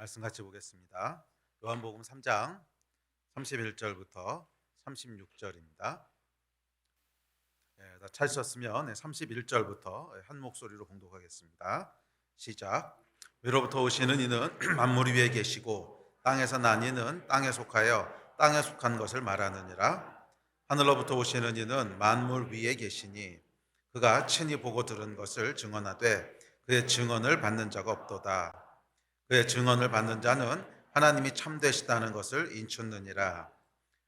말씀 같이 보겠습니다. 요한복음 3장 31절부터 36절입니다. 다 찾으셨으면 31절부터 한 목소리로 봉독하겠습니다. 시작. 위로부터 오시는 이는 만물 위에 계시고 땅에서 난 이는 땅에 속하여 땅에 속한 것을 말하느니라. 하늘로부터 오시는 이는 만물 위에 계시니 그가 친히 보고 들은 것을 증언하되 그의 증언을 받는 자가 없도다. 그의 증언을 받는 자는 하나님이 참되시다는 것을 인쳤느니라.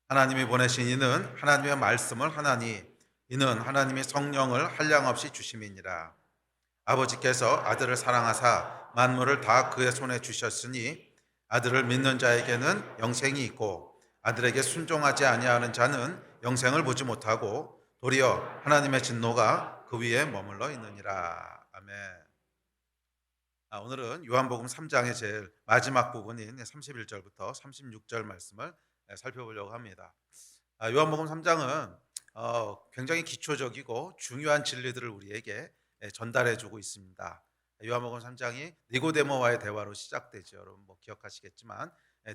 하나님이 보내신 이는 하나님의 말씀을 하나니 이는 하나님이 성령을 한량없이 주심이니라. 아버지께서 아들을 사랑하사 만물을 다 그의 손에 주셨으니 아들을 믿는 자에게는 영생이 있고 아들에게 순종하지 아니하는 자는 영생을 보지 못하고 도리어 하나님의 진노가 그 위에 머물러 있느니라. 아멘. 오늘은 요한복음 3장의 제일 마지막 부분인 31절부터 36절 말씀을 살펴보려고 합니다. 요한복음 3장은 굉장히 기초적이고 중요한 진리들을 우리에게 전달해주고 있습니다. 요한복음 3장이 니고데모와의 대화로 시작되죠. 여러분 기억하시겠지만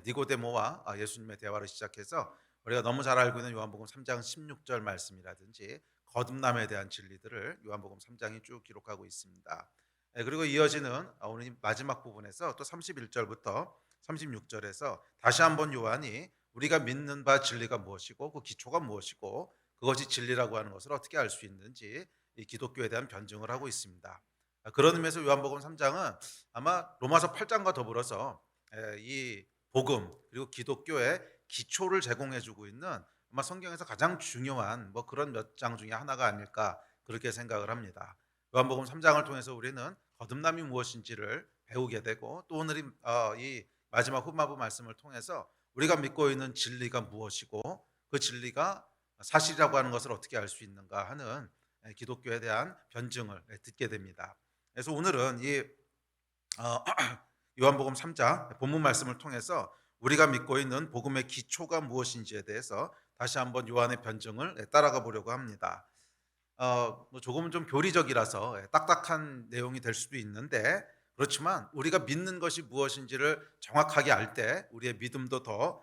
니고데모와 예수님의 대화로 시작해서 우리가 너무 잘 알고 있는 요한복음 3장 16절 말씀이라든지 거듭남에 대한 진리들을 요한복음 3장이 쭉 기록하고 있습니다. 그리고 이어지는 오늘 마지막 부분에서 또 31절부터 36절에서 다시 한번 요한이 우리가 믿는 바 진리가 무엇이고 그 기초가 무엇이고 그것이 진리라고 하는 것을 어떻게 알 수 있는지 이 기독교에 대한 변증을 하고 있습니다. 그런 의미에서 요한복음 3장은 아마 로마서 8장과 더불어서 이 복음 그리고 기독교의 기초를 제공해주고 있는 아마 성경에서 가장 중요한 그런 몇 장 중에 하나가 아닐까 그렇게 생각을 합니다. 요한복음 3장을 통해서 우리는 거듭남이 무엇인지를 배우게 되고 또 오늘 이 마지막 후마부 말씀을 통해서 우리가 믿고 있는 진리가 무엇이고 그 진리가 사실이라고 하는 것을 어떻게 알 수 있는가 하는 기독교에 대한 변증을 듣게 됩니다. 그래서 오늘은 이 요한복음 3장 본문 말씀을 통해서 우리가 믿고 있는 복음의 기초가 무엇인지에 대해서 다시 한번 요한의 변증을 따라가 보려고 합니다. 조금은 좀 교리적이라서 딱딱한 내용이 될 수도 있는데 그렇지만 우리가 믿는 것이 무엇인지를 정확하게 알 때 우리의 믿음도 더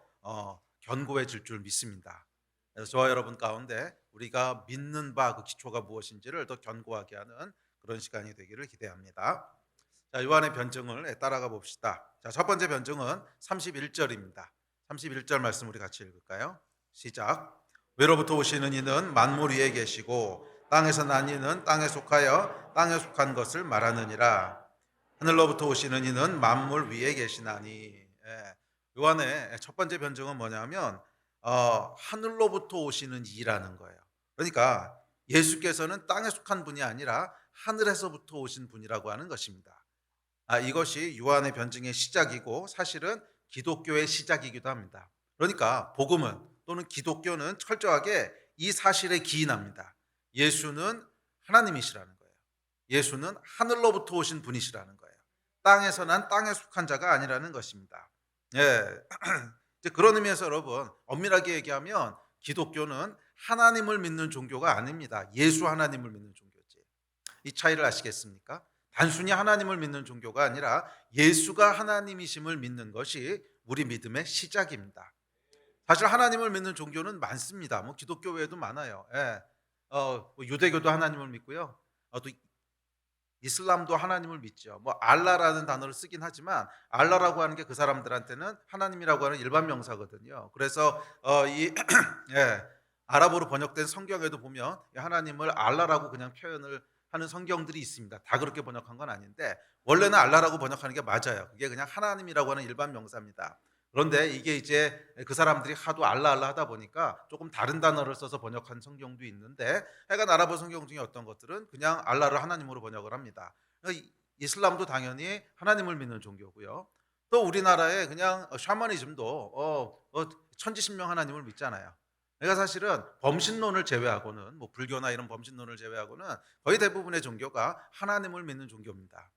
견고해질 줄 믿습니다. 그래서 저와 여러분 가운데 우리가 믿는 바 그 기초가 무엇인지를 더 견고하게 하는 그런 시간이 되기를 기대합니다. 자, 요한의 변증을 따라가 봅시다. 자, 첫 번째 변증은 31절입니다. 31절 말씀 우리 같이 읽을까요? 시작. 외로부터 오시는 이는 만물 위에 계시고 땅에서 난 이는 땅에 속하여 땅에 속한 것을 말하느니라. 하늘로부터 오시는 이는 만물 위에 계시나니. 요한의 첫 번째 변증은 뭐냐면 하늘로부터 오시는 이라는 거예요. 그러니까 예수께서는 땅에 속한 분이 아니라 하늘에서부터 오신 분이라고 하는 것입니다. 이것이 요한의 변증의 시작이고 사실은 기독교의 시작이기도 합니다. 그러니까 복음은 또는 기독교는 철저하게 이 사실에 기인합니다. 예수는 하나님이시라는 거예요. 예수는 하늘로부터 오신 분이시라는 거예요. 땅에서 난 땅에 속한 자가 아니라는 것입니다. 이제 그런 의미에서 여러분 엄밀하게 얘기하면 기독교는 하나님을 믿는 종교가 아닙니다. 예수 하나님을 믿는 종교지. 이 차이를 아시겠습니까? 단순히 하나님을 믿는 종교가 아니라 예수가 하나님이심을 믿는 것이 우리 믿음의 시작입니다. 사실 하나님을 믿는 종교는 많습니다. 기독교 외에도 많아요. 유대교도 하나님을 믿고요. 또 이슬람도 하나님을 믿죠. 알라라는 단어를 쓰긴 하지만 알라라고 하는 게 그 사람들한테는 하나님이라고 하는 일반 명사거든요. 그래서 이 아랍어로 번역된 성경에도 보면 하나님을 알라라고 그냥 표현을 하는 성경들이 있습니다. 다 그렇게 번역한 건 아닌데 원래는 알라라고 번역하는 게 맞아요. 그게 그냥 하나님이라고 하는 일반 명사입니다. 그런데 이게 이제 그 사람들이 하도 알라 하다 보니까 조금 다른 단어를 써서 번역한 성경도 있는데 하여간 아랍어 성경 중에 어떤 것들은 그냥 알라를 하나님으로 번역을 합니다. 이슬람도 당연히 하나님을 믿는 종교고요. 또 우리나라에 그냥 샤머니즘도 천지신명 하나님을 믿잖아요. 그러니까 사실은 범신론을 제외하고는 불교나 이런 범신론을 제외하고는 거의 대부분의 종교가 하나님을 믿는 종교입니다.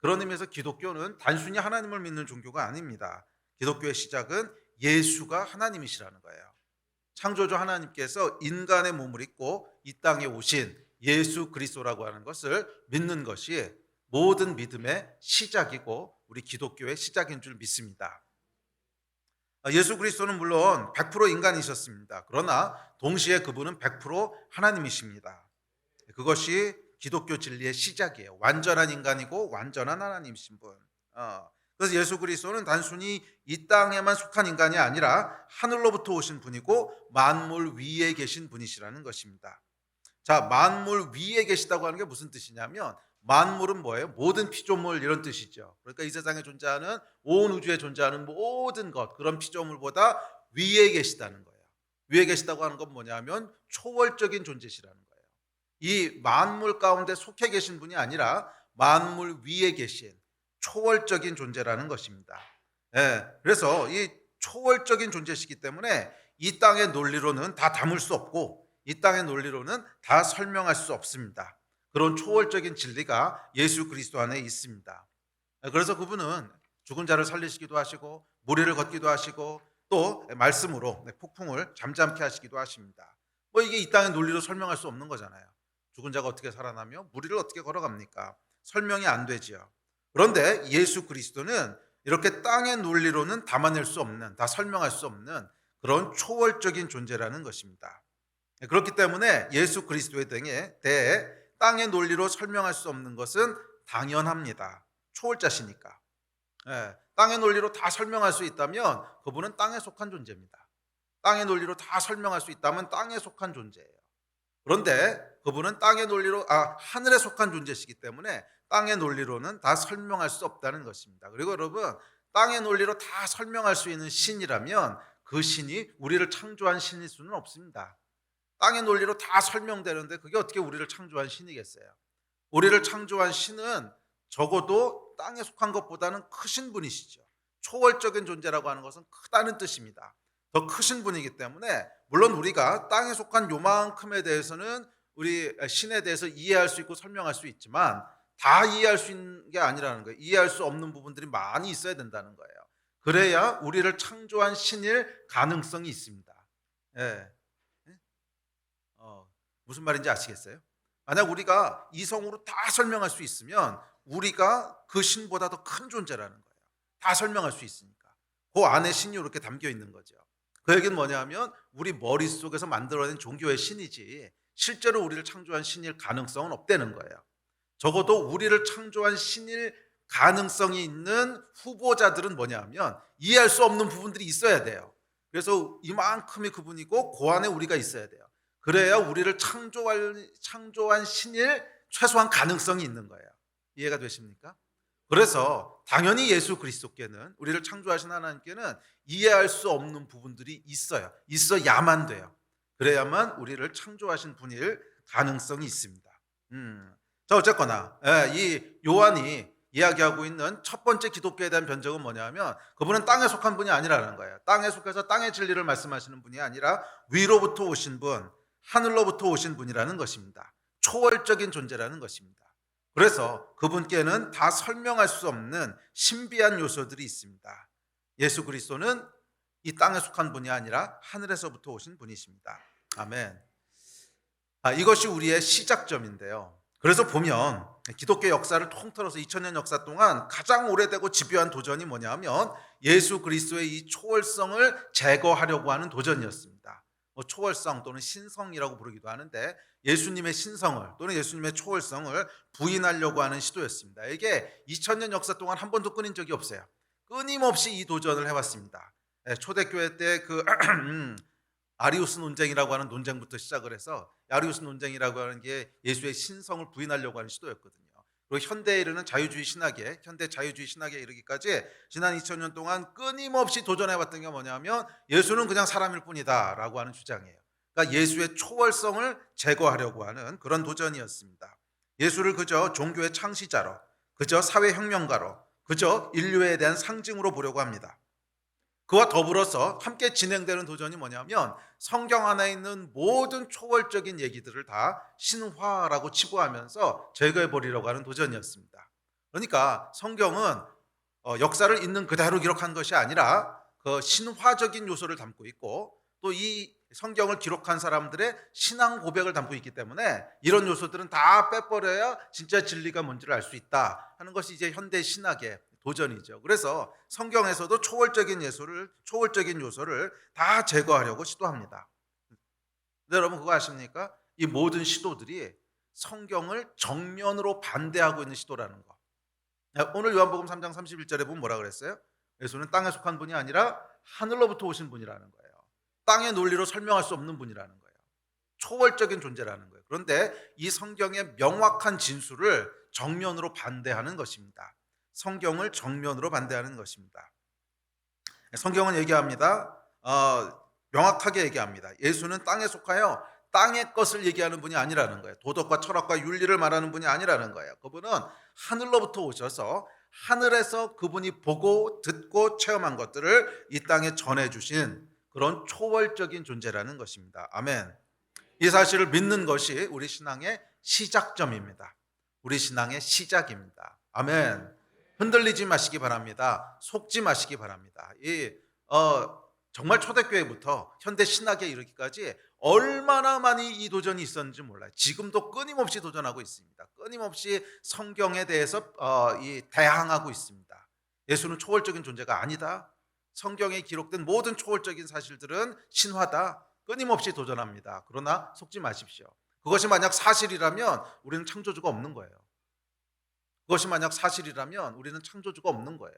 그런 의미에서 기독교는 단순히 하나님을 믿는 종교가 아닙니다. 기독교의 시작은 예수가 하나님이시라는 거예요. 창조주 하나님께서 인간의 몸을 입고 이 땅에 오신 예수 그리스도라고 하는 것을 믿는 것이 모든 믿음의 시작이고 우리 기독교의 시작인 줄 믿습니다. 예수 그리스도는 물론 100% 인간이셨습니다. 그러나 동시에 그분은 100% 하나님이십니다. 그것이 기독교 진리의 시작이에요. 완전한 인간이고 완전한 하나님이신 분. 그래서 예수 그리스도는 단순히 이 땅에만 속한 인간이 아니라 하늘로부터 오신 분이고 만물 위에 계신 분이시라는 것입니다. 자, 만물 위에 계시다고 하는 게 무슨 뜻이냐면 만물은 뭐예요? 모든 피조물 이런 뜻이죠. 그러니까 이 세상에 존재하는 온 우주에 존재하는 모든 것, 그런 피조물보다 위에 계시다는 거예요. 위에 계시다고 하는 건 뭐냐면 초월적인 존재시라는 거예요. 이 만물 가운데 속해 계신 분이 아니라 만물 위에 계신 초월적인 존재라는 것입니다. 예, 그래서 이 초월적인 존재시기 때문에 이 땅의 논리로는 다 담을 수 없고 이 땅의 논리로는 다 설명할 수 없습니다. 그런 초월적인 진리가 예수 그리스도 안에 있습니다. 그래서 그분은 죽은 자를 살리시기도 하시고 무리를 걷기도 하시고 또 말씀으로 폭풍을 잠잠케 하시기도 하십니다. 뭐 이게 이 땅의 논리로 설명할 수 없는 거잖아요. 죽은 자가 어떻게 살아나며 무리를 어떻게 걸어갑니까? 설명이 안 되지요. 그런데 예수 그리스도는 이렇게 땅의 논리로는 담아낼 수 없는, 다 설명할 수 없는 그런 초월적인 존재라는 것입니다. 그렇기 때문에 예수 그리스도에 대해 땅의 논리로 설명할 수 없는 것은 당연합니다. 초월자시니까. 땅의 논리로 다 설명할 수 있다면 그분은 땅에 속한 존재입니다. 땅의 논리로 다 설명할 수 있다면 땅에 속한 존재예요. 그런데 그분은 땅의 논리로 하늘에 속한 존재시기 때문에 땅의 논리로는 다 설명할 수 없다는 것입니다. 그리고 여러분, 땅의 논리로 다 설명할 수 있는 신이라면 그 신이 우리를 창조한 신일 수는 없습니다. 땅의 논리로 다 설명되는데 그게 어떻게 우리를 창조한 신이겠어요? 우리를 창조한 신은 적어도 땅에 속한 것보다는 크신 분이시죠. 초월적인 존재라고 하는 것은 크다는 뜻입니다. 더 크신 분이기 때문에 물론 우리가 땅에 속한 요만큼에 대해서는 우리 신에 대해서 이해할 수 있고 설명할 수 있지만 다 이해할 수 있는 게 아니라는 거예요. 이해할 수 없는 부분들이 많이 있어야 된다는 거예요. 그래야 우리를 창조한 신일 가능성이 있습니다. 예. 무슨 말인지 아시겠어요? 만약 우리가 이성으로 다 설명할 수 있으면 우리가 그 신보다 더 큰 존재라는 거예요. 다 설명할 수 있으니까. 그 안에 신이 이렇게 담겨 있는 거죠. 그 얘기는 뭐냐면 우리 머릿속에서 만들어낸 종교의 신이지 실제로 우리를 창조한 신일 가능성은 없다는 거예요. 적어도 우리를 창조한 신일 가능성이 있는 후보자들은 뭐냐면 이해할 수 없는 부분들이 있어야 돼요. 그래서 이만큼이 그분이고 그 안에 우리가 있어야 돼요. 그래야 우리를 창조한 신일 최소한 가능성이 있는 거예요. 이해가 되십니까? 그래서 당연히 예수 그리스도께는, 우리를 창조하신 하나님께는 이해할 수 없는 부분들이 있어요. 있어야만 돼요. 그래야만 우리를 창조하신 분일 가능성이 있습니다. 자, 어쨌거나 이 요한이 이야기하고 있는 첫 번째 기독교에 대한 변적은 뭐냐면 그분은 땅에 속한 분이 아니라는 거예요. 땅에 속해서 땅의 진리를 말씀하시는 분이 아니라 위로부터 오신 분, 하늘로부터 오신 분이라는 것입니다. 초월적인 존재라는 것입니다. 그래서 그분께는 다 설명할 수 없는 신비한 요소들이 있습니다. 예수 그리스도는 이 땅에 속한 분이 아니라 하늘에서부터 오신 분이십니다. 아멘. 이것이 우리의 시작점인데요. 그래서 보면 기독교 역사를 통틀어서 2000년 역사 동안 가장 오래되고 집요한 도전이 뭐냐면 예수 그리스도의 이 초월성을 제거하려고 하는 도전이었습니다. 초월성 또는 신성이라고 부르기도 하는데 예수님의 신성을 또는 예수님의 초월성을 부인하려고 하는 시도였습니다. 이게 2000년 역사 동안 한 번도 끊인 적이 없어요. 끊임없이 이 도전을 해왔습니다. 초대교회 때 그 아리우스 논쟁이라고 하는 논쟁부터 시작을 해서 아리우스 논쟁이라고 하는 게 예수의 신성을 부인하려고 하는 시도였거든요. 그리고 현대에 이르는 자유주의 신학에, 현대 자유주의 신학에 이르기까지 지난 2000년 동안 끊임없이 도전해왔던 게 뭐냐면 예수는 그냥 사람일 뿐이다 라고 하는 주장이에요. 그러니까 예수의 초월성을 제거하려고 하는 그런 도전이었습니다. 예수를 그저 종교의 창시자로, 그저 사회혁명가로, 그저 인류에 대한 상징으로 보려고 합니다. 그와 더불어서 함께 진행되는 도전이 뭐냐면 성경 안에 있는 모든 초월적인 얘기들을 다 신화라고 치부하면서 제거해버리려고 하는 도전이었습니다. 그러니까 성경은 역사를 있는 그대로 기록한 것이 아니라 그 신화적인 요소를 담고 있고 또 이 성경을 기록한 사람들의 신앙 고백을 담고 있기 때문에 이런 요소들은 다 빼버려야 진짜 진리가 뭔지를 알 수 있다 하는 것이 이제 현대 신학의 도전이죠. 그래서 성경에서도 초월적인 요소를 다 제거하려고 시도합니다. 근데 여러분 그거 아십니까? 이 모든 시도들이 성경을 정면으로 반대하고 있는 시도라는 거. 오늘 요한복음 3장 31절에 보면 뭐라 그랬어요? 예수는 땅에 속한 분이 아니라 하늘로부터 오신 분이라는 거예요. 땅의 논리로 설명할 수 없는 분이라는 거예요. 초월적인 존재라는 거예요. 그런데 이 성경의 명확한 진술을 정면으로 반대하는 것입니다. 성경을 정면으로 반대하는 것입니다. 성경은 얘기합니다. 명확하게 얘기합니다. 예수는 땅에 속하여 땅의 것을 얘기하는 분이 아니라는 거예요. 도덕과 철학과 윤리를 말하는 분이 아니라는 거예요. 그분은 하늘로부터 오셔서 하늘에서 그분이 보고 듣고 체험한 것들을 이 땅에 전해주신 그런 초월적인 존재라는 것입니다. 아멘. 이 사실을 믿는 것이 우리 신앙의 시작점입니다. 우리 신앙의 시작입니다. 아멘. 흔들리지 마시기 바랍니다. 속지 마시기 바랍니다. 정말 초대교회부터 현대 신학에 이르기까지 얼마나 많이 이 도전이 있었는지 몰라요. 지금도 끊임없이 도전하고 있습니다. 끊임없이 성경에 대해서 대항하고 있습니다. 예수는 초월적인 존재가 아니다. 성경에 기록된 모든 초월적인 사실들은 신화다. 끊임없이 도전합니다. 그러나 속지 마십시오. 그것이 만약 사실이라면 우리는 창조주가 없는 거예요. 그것이 만약 사실이라면 우리는 창조주가 없는 거예요.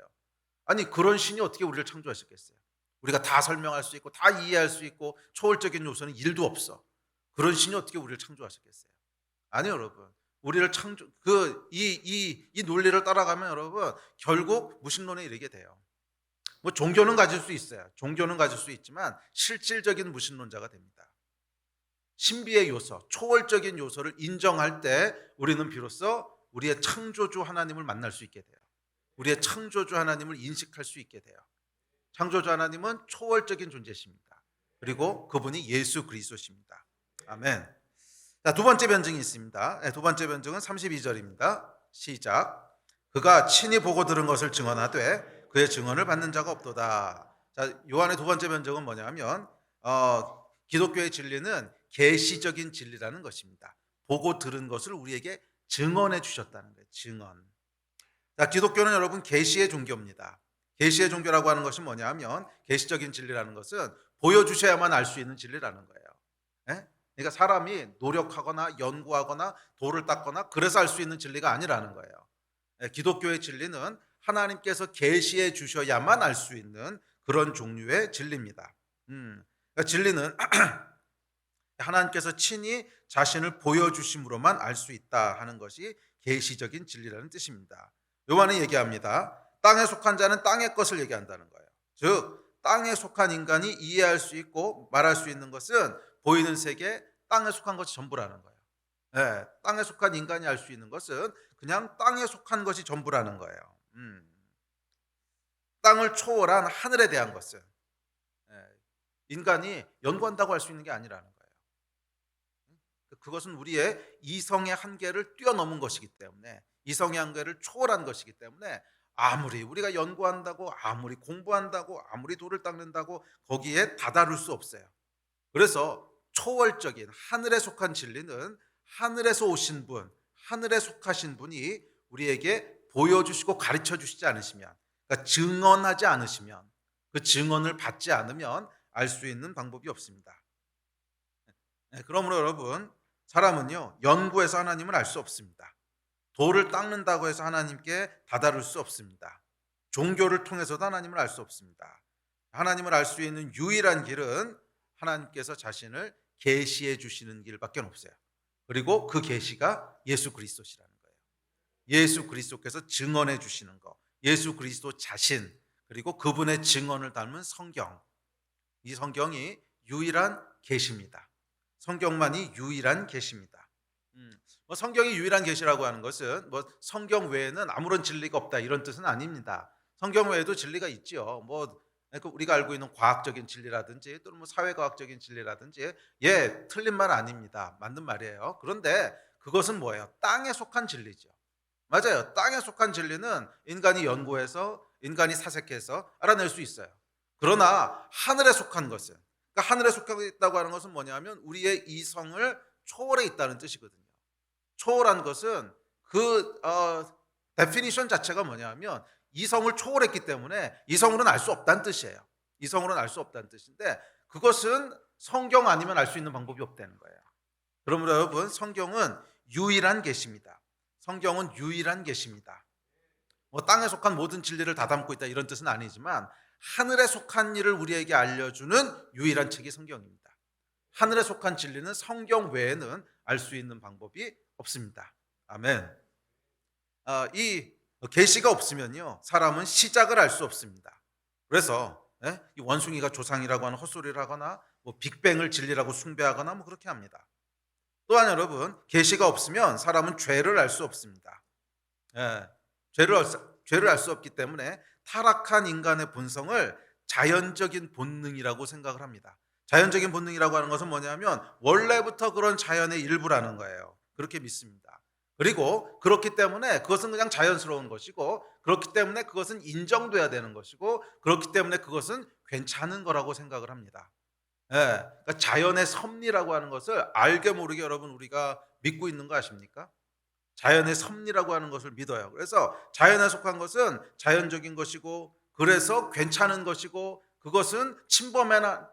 아니 그런 신이 어떻게 우리를 창조하셨겠어요? 우리가 다 설명할 수 있고 다 이해할 수 있고 초월적인 요소는 1도 없어. 그런 신이 어떻게 우리를 창조하셨겠어요? 아니요, 여러분. 우리를 이 논리를 따라가면 여러분 결국 무신론에 이르게 돼요. 뭐 종교는 가질 수 있어요. 종교는 가질 수 있지만 실질적인 무신론자가 됩니다. 신비의 요소, 초월적인 요소를 인정할 때 우리는 비로소 우리의 창조주 하나님을 만날 수 있게 돼요. 우리의 창조주 하나님을 인식할 수 있게 돼요. 창조주 하나님은 초월적인 존재십니다. 그리고 그분이 예수 그리스도십니다. 아멘. 자, 두 번째 변증이 있습니다. 두 번째 변증은 32절입니다. 시작. 그가 친히 보고 들은 것을 증언하되 그의 증언을 받는 자가 없도다. 자, 요한의 두 번째 변증은 뭐냐면 기독교의 진리는 계시적인 진리라는 것입니다. 보고 들은 것을 우리에게 증언해 주셨다는 거예요. 증언. 자, 기독교는 여러분 계시의 종교입니다. 계시의 종교라고 하는 것이 뭐냐면 계시적인 진리라는 것은 보여주셔야만 알 수 있는 진리라는 거예요. 예? 그러니까 사람이 노력하거나 연구하거나 돌을 닦거나 그래서 알 수 있는 진리가 아니라는 거예요. 예, 기독교의 진리는 하나님께서 계시해 주셔야만 알 수 있는 그런 종류의 진리입니다. 그러니까 진리는 하나님께서 친히 자신을 보여주심으로만 알 수 있다 하는 것이 계시적인 진리라는 뜻입니다. 요한은 얘기합니다. 땅에 속한 자는 땅의 것을 얘기한다는 거예요. 즉 땅에 속한 인간이 이해할 수 있고 말할 수 있는 것은 보이는 세계 땅에 속한 것이 전부라는 거예요. 네, 땅에 속한 인간이 알 수 있는 것은 그냥 땅에 속한 것이 전부라는 거예요. 땅을 초월한 하늘에 대한 것은 인간이 연구한다고 할 수 있는 게 아니라는 거예요. 그것은 우리의 이성의 한계를 뛰어넘은 것이기 때문에, 이성의 한계를 초월한 것이기 때문에 아무리 우리가 연구한다고, 아무리 공부한다고, 아무리 돌을 닦는다고 거기에 다다를 수 없어요. 그래서 초월적인 하늘에 속한 진리는 하늘에서 오신 분, 하늘에 속하신 분이 우리에게 보여주시고 가르쳐 주시지 않으시면, 그러니까 증언하지 않으시면, 그 증언을 받지 않으면 알 수 있는 방법이 없습니다. 그러므로 여러분, 사람은요 연구해서 하나님을 알 수 없습니다. 돌을 닦는다고 해서 하나님께 다다를 수 없습니다. 종교를 통해서도 하나님을 알 수 없습니다. 하나님을 알 수 있는 유일한 길은 하나님께서 자신을 계시해 주시는 길밖에 없어요. 그리고 그 계시가 예수 그리스도시라는 거예요. 예수 그리스도께서 증언해 주시는 거, 예수 그리스도 자신, 그리고 그분의 증언을 담은 성경. 이 성경이 유일한 계시입니다. 성경만이 유일한 계시입니다. 성경이 유일한 계시라고 하는 것은 성경 외에는 아무런 진리가 없다 이런 뜻은 아닙니다. 성경 외에도 진리가 있죠. 우리가 알고 있는 과학적인 진리라든지 또는 사회과학적인 진리라든지 틀린 말 아닙니다. 맞는 말이에요. 그런데 그것은 뭐예요? 땅에 속한 진리죠. 맞아요. 땅에 속한 진리는 인간이 연구해서, 인간이 사색해서 알아낼 수 있어요. 그러나 하늘에 속한 것은, 그러니까 하늘에 속하고 있다고 하는 것은 뭐냐면 우리의 이성을 초월해 있다는 뜻이거든요. 초월한 것은 그 데피니션 자체가 뭐냐면 이성을 초월했기 때문에 이성으로는 알 수 없다는 뜻이에요. 이성으로는 알 수 없다는 뜻인데 그것은 성경 아니면 알 수 있는 방법이 없다는 거예요. 그러므로 여러분 성경은 유일한 계시입니다. 성경은 유일한 계시입니다. 뭐 땅에 속한 모든 진리를 다 담고 있다 이런 뜻은 아니지만 하늘에 속한 일을 우리에게 알려주는 유일한 책이 성경입니다. 하늘에 속한 진리는 성경 외에는 알 수 있는 방법이 없습니다. 아멘. 이 계시가 없으면요 사람은 시작을 알 수 없습니다. 그래서 이 원숭이가 조상이라고 하는 헛소리를 하거나 뭐 빅뱅을 진리라고 숭배하거나 뭐 그렇게 합니다. 또한 여러분 계시가 없으면 사람은 죄를 알 수 없습니다. 예, 죄를 알 수 없기 때문에 타락한 인간의 본성을 자연적인 본능이라고 생각을 합니다. 자연적인 본능이라고 하는 것은 뭐냐면 원래부터 그런 자연의 일부라는 거예요. 그렇게 믿습니다. 그리고 그렇기 때문에 그것은 그냥 자연스러운 것이고 그렇기 때문에 그것은 인정돼야 되는 것이고 그렇기 때문에 그것은 괜찮은 거라고 생각을 합니다. 예, 그러니까 자연의 섭리라고 하는 것을 알게 모르게 여러분 우리가 믿고 있는 거 아십니까? 자연의 섭리라고 하는 것을 믿어요. 그래서 자연에 속한 것은 자연적인 것이고 그래서 괜찮은 것이고 그것은 침범하면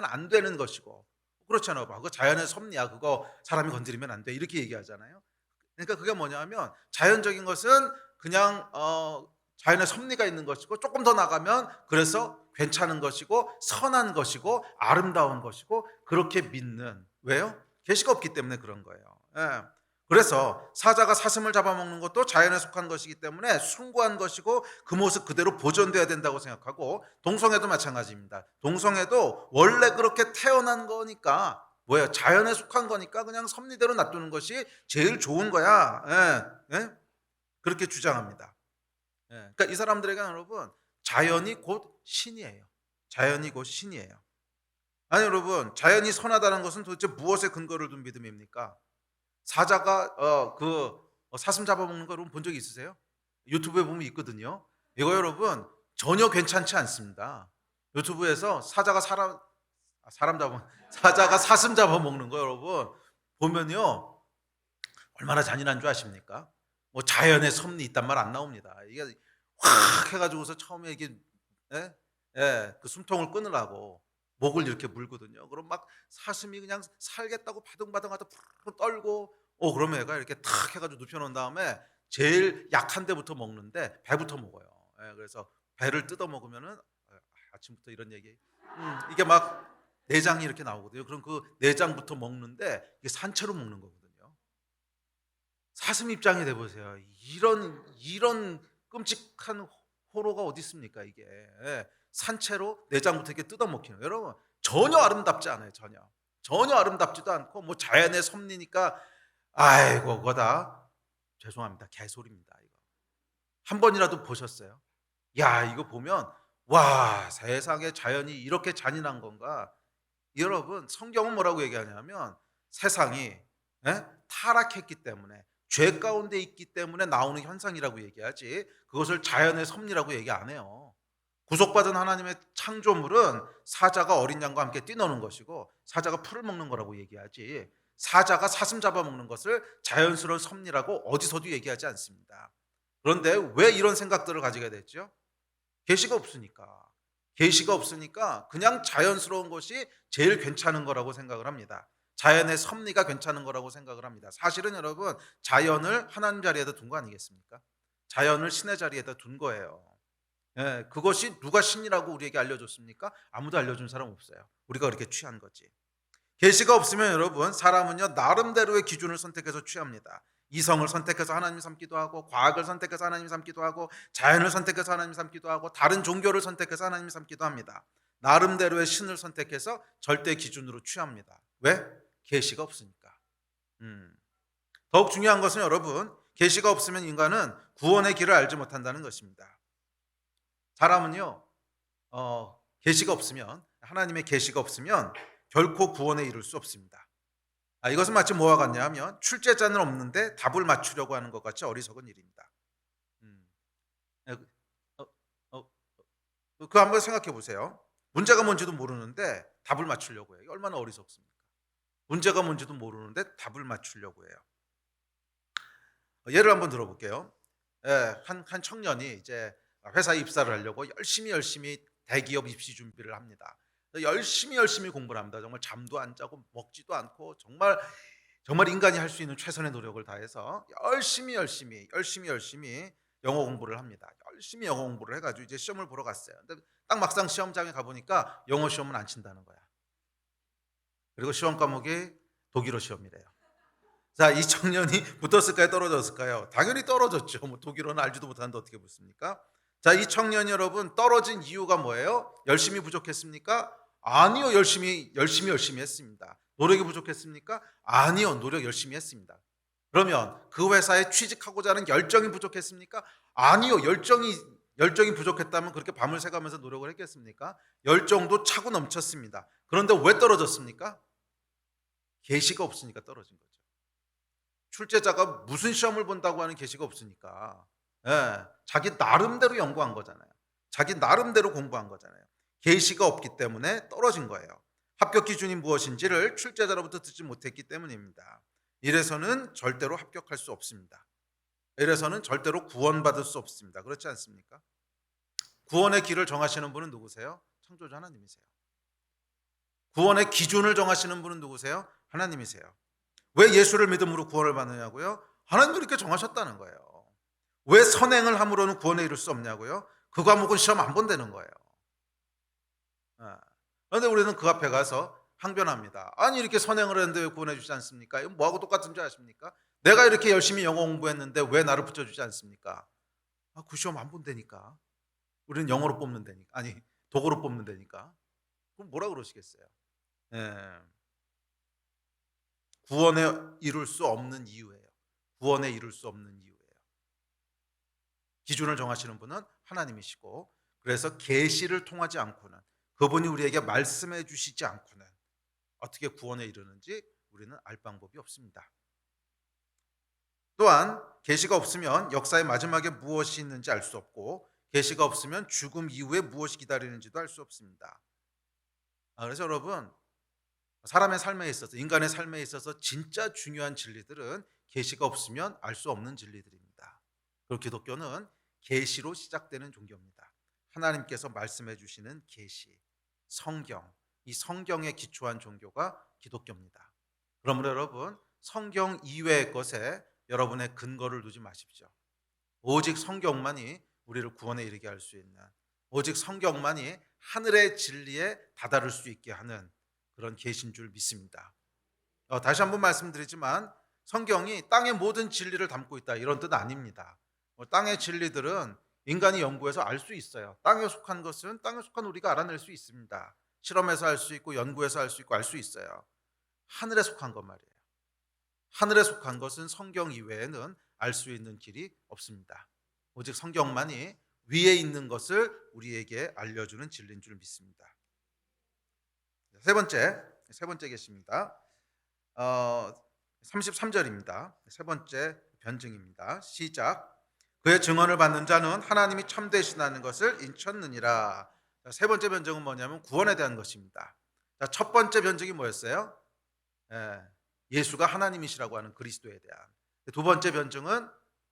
안 되는 것이고 그렇잖아요. 그거 자연의 섭리야. 그거 사람이 건드리면 안 돼. 이렇게 얘기하잖아요. 그러니까 그게 뭐냐면 자연적인 것은 그냥 자연의 섭리가 있는 것이고 조금 더 나가면 그래서 괜찮은 것이고 선한 것이고 아름다운 것이고 그렇게 믿는 왜요? 계시가 없기 때문에 그런 거예요. 예. 그래서 사자가 사슴을 잡아먹는 것도 자연에 속한 것이기 때문에 숭고한 것이고 그 모습 그대로 보존돼야 된다고 생각하고 동성애도 마찬가지입니다. 동성애도 원래 그렇게 태어난 거니까 뭐예요? 자연에 속한 거니까 그냥 섭리대로 놔두는 것이 제일 좋은 거야. 예, 예? 그렇게 주장합니다. 예, 그러니까 이 사람들에게는 여러분 자연이 곧 신이에요. 자연이 곧 신이에요. 아니 여러분 자연이 선하다는 것은 도대체 무엇에 근거를 둔 믿음입니까? 사자가 사슴 잡아먹는 거 여러분 본 적 있으세요? 유튜브에 보면 있거든요. 이거 여러분 전혀 괜찮지 않습니다. 유튜브에서 사자가 사슴 잡아먹는 거 여러분 보면요 얼마나 잔인한 줄 아십니까? 뭐 자연의 섭리 있단 말 안 나옵니다. 이게 확 해가지고서 처음에 이게 그 숨통을 끊으라고 목을 이렇게 물거든요. 그럼 막 사슴이 그냥 살겠다고 바둥바둥하다 푸르르 떨고 그러면 얘가 이렇게 탁 해가지고 눕혀놓은 다음에 제일 약한 데부터 먹는데 배부터 먹어요. 그래서 배를 뜯어 먹으면은 아침부터 이런 얘기 이게 막 내장이 이렇게 나오거든요. 그럼 그 내장부터 먹는데 이게 산채로 먹는 거거든요. 사슴 입장이 돼 보세요. 이런 끔찍한 호러가 어디 있습니까 이게. 산채로 내장부터 이렇게 뜯어먹히는 거예요. 여러분 전혀 아름답지 않아요. 전혀 아름답지도 않고 뭐 자연의 섭리니까 아이고 그거다 죄송합니다 개소리입니다 이거. 한 번이라도 보셨어요? 야 이거 보면 와 세상에 자연이 이렇게 잔인한 건가. 여러분 성경은 뭐라고 얘기하냐면 세상이 타락했기 때문에 죄 가운데 있기 때문에 나오는 현상이라고 얘기하지 그것을 자연의 섭리라고 얘기 안 해요. 구속받은 하나님의 창조물은 사자가 어린 양과 함께 뛰노는 것이고 사자가 풀을 먹는 거라고 얘기하지 사자가 사슴 잡아먹는 것을 자연스러운 섭리라고 어디서도 얘기하지 않습니다. 그런데 왜 이런 생각들을 가지게 됐죠? 계시가 없으니까. 계시가 없으니까 그냥 자연스러운 것이 제일 괜찮은 거라고 생각을 합니다. 자연의 섭리가 괜찮은 거라고 생각을 합니다. 사실은 여러분 자연을 하나님 자리에다 둔 거 아니겠습니까? 자연을 신의 자리에다 둔 거예요. 그것이 누가 신이라고 우리에게 알려줬습니까? 아무도 알려준 사람 없어요. 우리가 그렇게 취한 거지. 계시가 없으면 여러분 사람은요 나름대로의 기준을 선택해서 취합니다. 이성을 선택해서 하나님 삼기도 하고 과학을 선택해서 하나님 삼기도 하고 자연을 선택해서 하나님 삼기도 하고 다른 종교를 선택해서 하나님 삼기도 합니다. 나름대로의 신을 선택해서 절대 기준으로 취합니다. 왜? 계시가 없으니까. 더욱 중요한 것은 여러분 계시가 없으면 인간은 구원의 길을 알지 못한다는 것입니다. 사람은요 계시가 없으면 하나님의 계시가 없으면 결코 구원에 이룰 수 없습니다. 이것은 마치 뭐와 같냐 하면 출제자는 없는데 답을 맞추려고 하는 것 같이 어리석은 일입니다. 음. 어, 어, 그 한번 생각해 보세요. 문제가 뭔지도 모르는데 답을 맞추려고 해요. 얼마나 어리석습니까? 문제가 뭔지도 모르는데 답을 맞추려고 해요. 예를 한번 들어볼게요. 한 청년이 이제 회사에 입사를 하려고 열심히 대기업 입시 준비를 합니다. 열심히 공부를 합니다. 정말 잠도 안 자고 먹지도 않고 정말 인간이 할 수 있는 최선의 노력을 다해서 열심히 영어 공부를 합니다. 열심히 영어 공부를 해가지고 이제 시험을 보러 갔어요. 근데 딱 막상 시험장에 가보니까 영어 시험은 안 친다는 거야. 그리고 시험 과목이 독일어 시험이래요. 자, 이 청년이 붙었을까요? 떨어졌을까요? 당연히 떨어졌죠. 뭐 독일어는 알지도 못하는데 어떻게 붙습니까? 자, 이 청년 여러분 떨어진 이유가 뭐예요? 열심히 부족했습니까? 아니요, 열심히 했습니다. 노력이 부족했습니까? 아니요, 노력 열심히 했습니다. 그러면 그 회사에 취직하고자 하는 열정이 부족했습니까? 아니요, 열정이 부족했다면 그렇게 밤을 새가면서 노력을 했겠습니까? 열정도 차고 넘쳤습니다. 그런데 왜 떨어졌습니까? 계시가 없으니까 떨어진 거죠. 출제자가 무슨 시험을 본다고 하는 계시가 없으니까 자기 나름대로 연구한 거잖아요. 자기 나름대로 공부한 거잖아요. 계시가 없기 때문에 떨어진 거예요. 합격 기준이 무엇인지를 출제자로부터 듣지 못했기 때문입니다. 이래서는 절대로 합격할 수 없습니다. 이래서는 절대로 구원받을 수 없습니다. 그렇지 않습니까? 구원의 길을 정하시는 분은 누구세요? 창조주 하나님이세요. 구원의 기준을 정하시는 분은 누구세요? 하나님이세요. 왜 예수를 믿음으로 구원을 받느냐고요? 하나님이 그렇게 정하셨다는 거예요. 왜 선행을 함으로는 구원에 이를 수 없냐고요? 그 과목은 시험 안 본다는 거예요. 그런데 우리는 그 앞에 가서 항변합니다. 아니 이렇게 선행을 했는데 왜 구원해 주지 않습니까? 이건 뭐하고 똑같은 줄 아십니까? 내가 이렇게 열심히 영어 공부했는데 왜 나를 붙여주지 않습니까? 그 시험 안 본다니까. 우리는 영어로 뽑는다니까. 아니 독어로 뽑는다니까. 그럼 뭐라 그러시겠어요? 구원에 이룰 수 없는 이유예요. 구원에 이룰 수 없는 이유예요. 기준을 정하시는 분은 하나님이시고, 그래서 계시를 통하지 않고는, 그분이 우리에게 말씀해 주시지 않고는 어떻게 구원에 이르는지 우리는 알 방법이 없습니다. 또한 계시가 없으면 역사의 마지막에 무엇이 있는지 알 수 없고, 계시가 없으면 죽음 이후에 무엇이 기다리는지도 알 수 없습니다. 그래서 여러분, 사람의 삶에 있어서, 인간의 삶에 있어서 진짜 중요한 진리들은 계시가 없으면 알 수 없는 진리들입니다. 그리고 기독교는 계시로 시작되는 종교입니다. 하나님께서 말씀해 주시는 계시, 성경, 이 성경에 기초한 종교가 기독교입니다. 그러므로 여러분, 성경 이외의 것에 여러분의 근거를 두지 마십시오. 오직 성경만이 우리를 구원에 이르게 할 수 있는, 오직 성경만이 하늘의 진리에 다다를 수 있게 하는 그런 계시인 줄 믿습니다. 다시 한번 말씀드리지만 성경이 땅의 모든 진리를 담고 있다 이런 뜻 아닙니다. 땅의 진리들은 인간이 연구해서 알 수 있어요. 땅에 속한 것은 땅에 속한 우리가 알아낼 수 있습니다. 실험해서 알 수 있고 연구해서 알 수 있고 알 수 있어요. 하늘에 속한 것 말이에요. 하늘에 속한 것은 성경 이외에는 알 수 있는 길이 없습니다. 오직 성경만이 위에 있는 것을 우리에게 알려주는 진리인 줄 믿습니다. 세 번째 계시입니다. 33절입니다. 세 번째 변증입니다. 시작. 그의 증언을 받는 자는 하나님이 참되시다는 것을 인쳤느니라. 세 번째 변증은 뭐냐면 구원에 대한 것입니다. 첫 번째 변증이 뭐였어요? 예수가 하나님이시라고 하는 그리스도에 대한. 두 번째 변증은